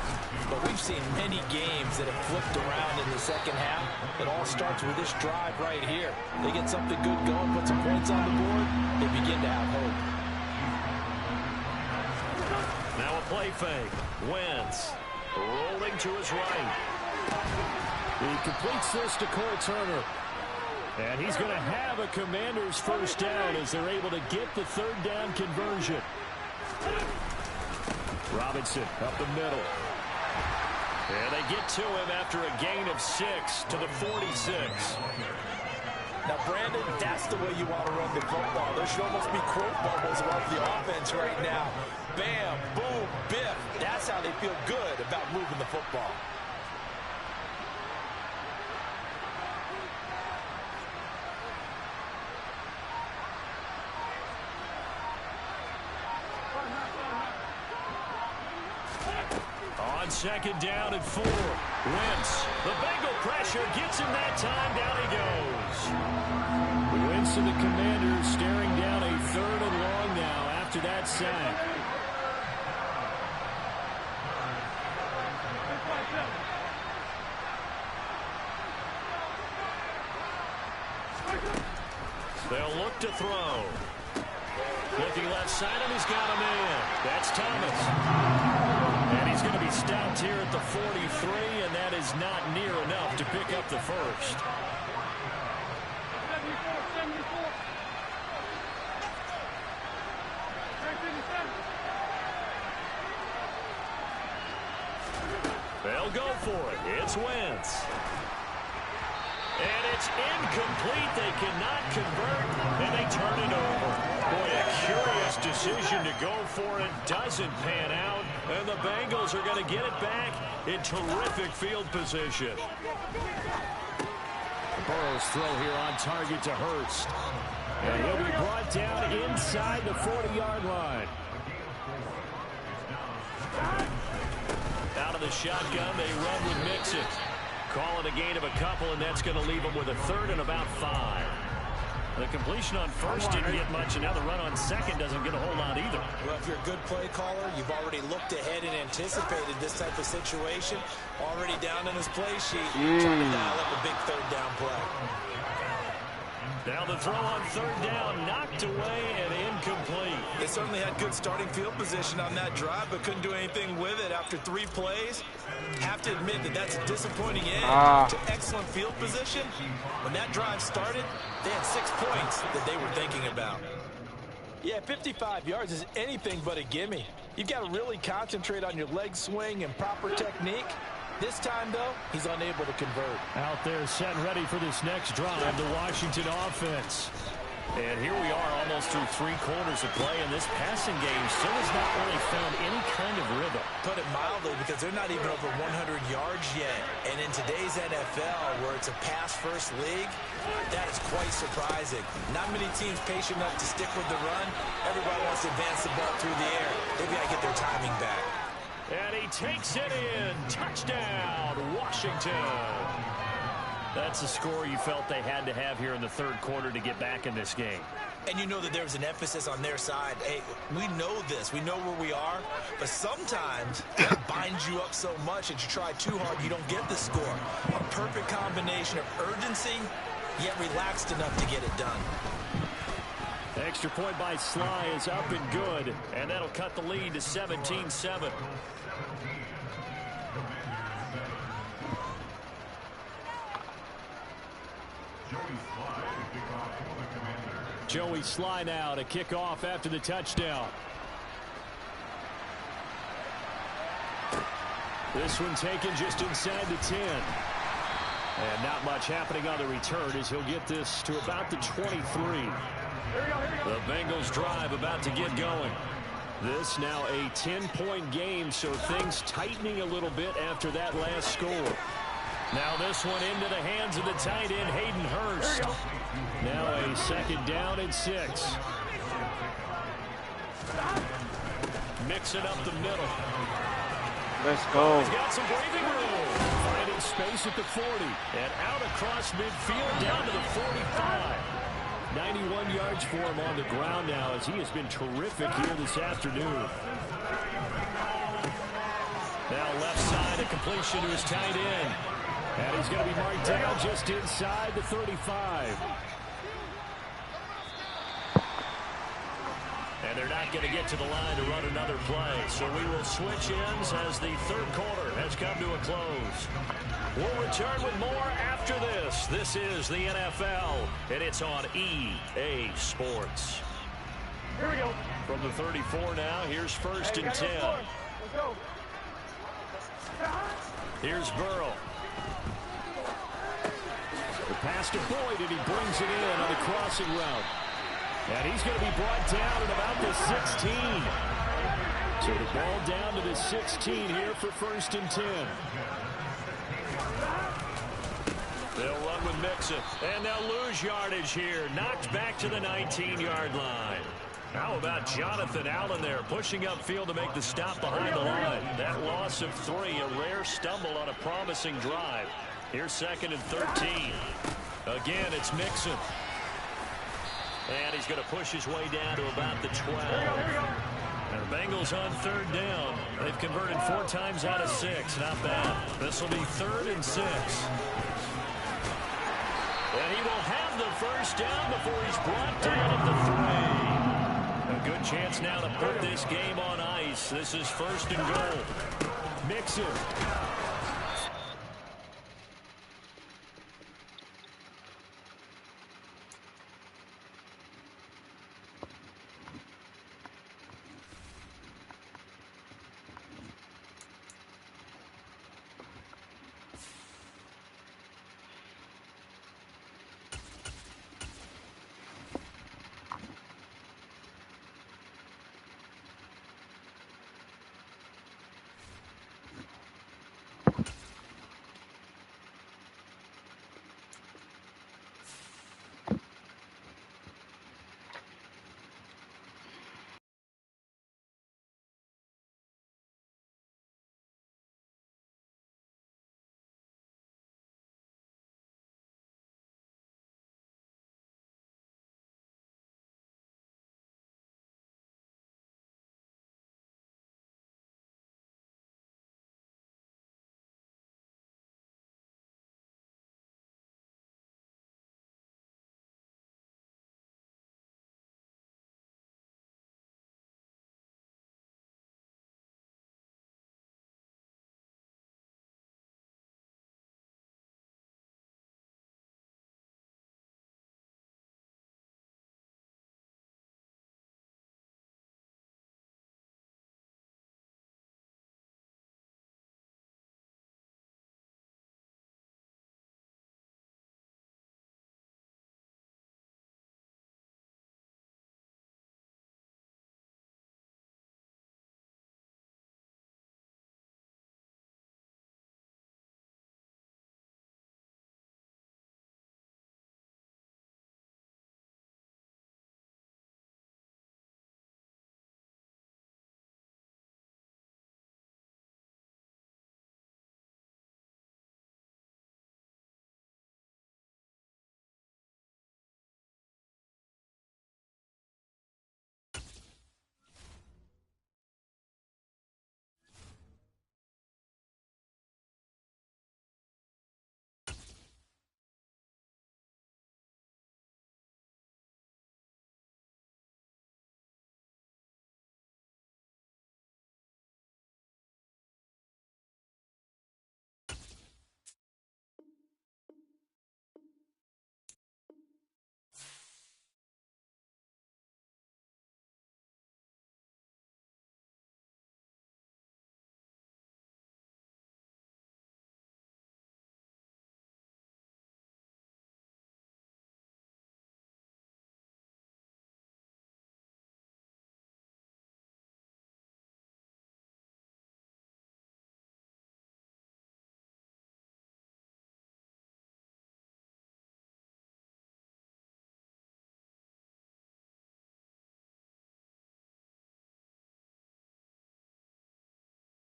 But we've seen many games that have flipped around in the second half. It all starts with this drive right here. They get something good going, put some points on the board, they begin to have hope. Now a play fake. Wentz rolling to his right. He completes this to Cole Turner. And he's going to have a Commanders first down as they're able to get the third down conversion. Robinson up the middle. And they get to him after a gain of 6 to the 46. Now, Brandon, that's the way you want to run the football. There should almost be quote bubbles around the offense right now. Bam, boom, biff. That's how they feel good about moving the football. On second down and 4. Wentz. The Bengal pressure gets him that time. Down he goes. Wentz and the Commanders staring down a 3rd and long now after that sack. They'll look to throw. Looking left side, and he's got a man. That's Thomas. And he's going to be stopped here at the 43, and that is not near enough to pick up the first. They'll go for it. It's Wentz. And it's incomplete. They cannot convert, and they turn it over. Boy, a curious decision to go for it. Doesn't pan out, and the Bengals are going to get it back in terrific field position. Burrow's throw here on target to Hurst. And he'll be brought down inside the 40-yard line. Out of the shotgun, they run with Mixon. Call it a gain of a couple, and that's going to leave them with a 3rd and about 5. The completion on first didn't get much, and now the run on second doesn't get a whole lot either. Well, if you're a good play caller, you've already looked ahead and anticipated this type of situation. Already down in his play sheet, trying to dial up a big 3rd down play. Now the throw on 3rd down, knocked away and incomplete. They certainly had good starting field position on that drive, but couldn't do anything with it after 3 plays. Have to admit that that's a disappointing end to excellent field position. When that drive started, they had 6 points that they were thinking about. Yeah, 55 yards is anything but a gimme. You've got to really concentrate on your leg swing and proper technique. This time, though, he's unable to convert. Out there set and ready for this next drive, the Washington offense. And here we are almost through 3 quarters of play, and this passing game still has not really found any kind of rhythm. Put it mildly, because they're not even over 100 yards yet. And in today's NFL, where it's a pass-first league, that is quite surprising. Not many teams patient enough to stick with the run. Everybody wants to advance the ball through the air. They've got to get their timing back. And he takes it in. Touchdown, Washington. That's the score you felt they had to have here in the 3rd quarter to get back in this game. And you know that there's an emphasis on their side. Hey, we know this. We know where we are. But sometimes it binds you up so much that you try too hard, you don't get the score. A perfect combination of urgency, yet relaxed enough to get it done. extra point by Sly is up and good, and that'll cut the lead to 17-7. Joey Sly now to kick off after the touchdown. This one taken just inside the 10. And not much happening on the return as he'll get this to about the 23. The Bengals drive about to get going. This now a 10-point game, so things tightening a little bit after that last score. Now this one into the hands of the tight end, Hayden Hurst. Now a second down and 6. Mix it up the middle. Let's go. He's got some breathing room. Finding space at the 40. And out across midfield down to the 45. 91 yards for him on the ground now as he has been terrific here this afternoon. Now left side, a completion to his tight end. And he's going to be marked down just inside the 35. And they're not going to get to the line to run another play. So we will switch ends as the third quarter has come to a close. We'll return with more after this. This is the NFL, and it's on EA Sports. Here we go. From the 34 now, here's first and 10. Let's go. Here's Burrow. The pass to Boyd, and he brings it in on the crossing route. And he's going to be brought down at about the 16. So the ball down to the 16 here for first and 10. They'll run with Mixon. And they'll lose yardage here. Knocked back to the 19-yard line. How about Jonathan Allen there pushing upfield to make the stop behind the line. That loss of 3, a rare stumble on a promising drive. Here's second and 13. Again, it's Mixon. And he's going to push his way down to about the 12. And the Bengals on third down. They've converted 4 times out of 6. Not bad. This will be 3rd and 6. And he will have the first down before he's brought down at the 3. A good chance now to put this game on ice. This is first and goal. Mixon.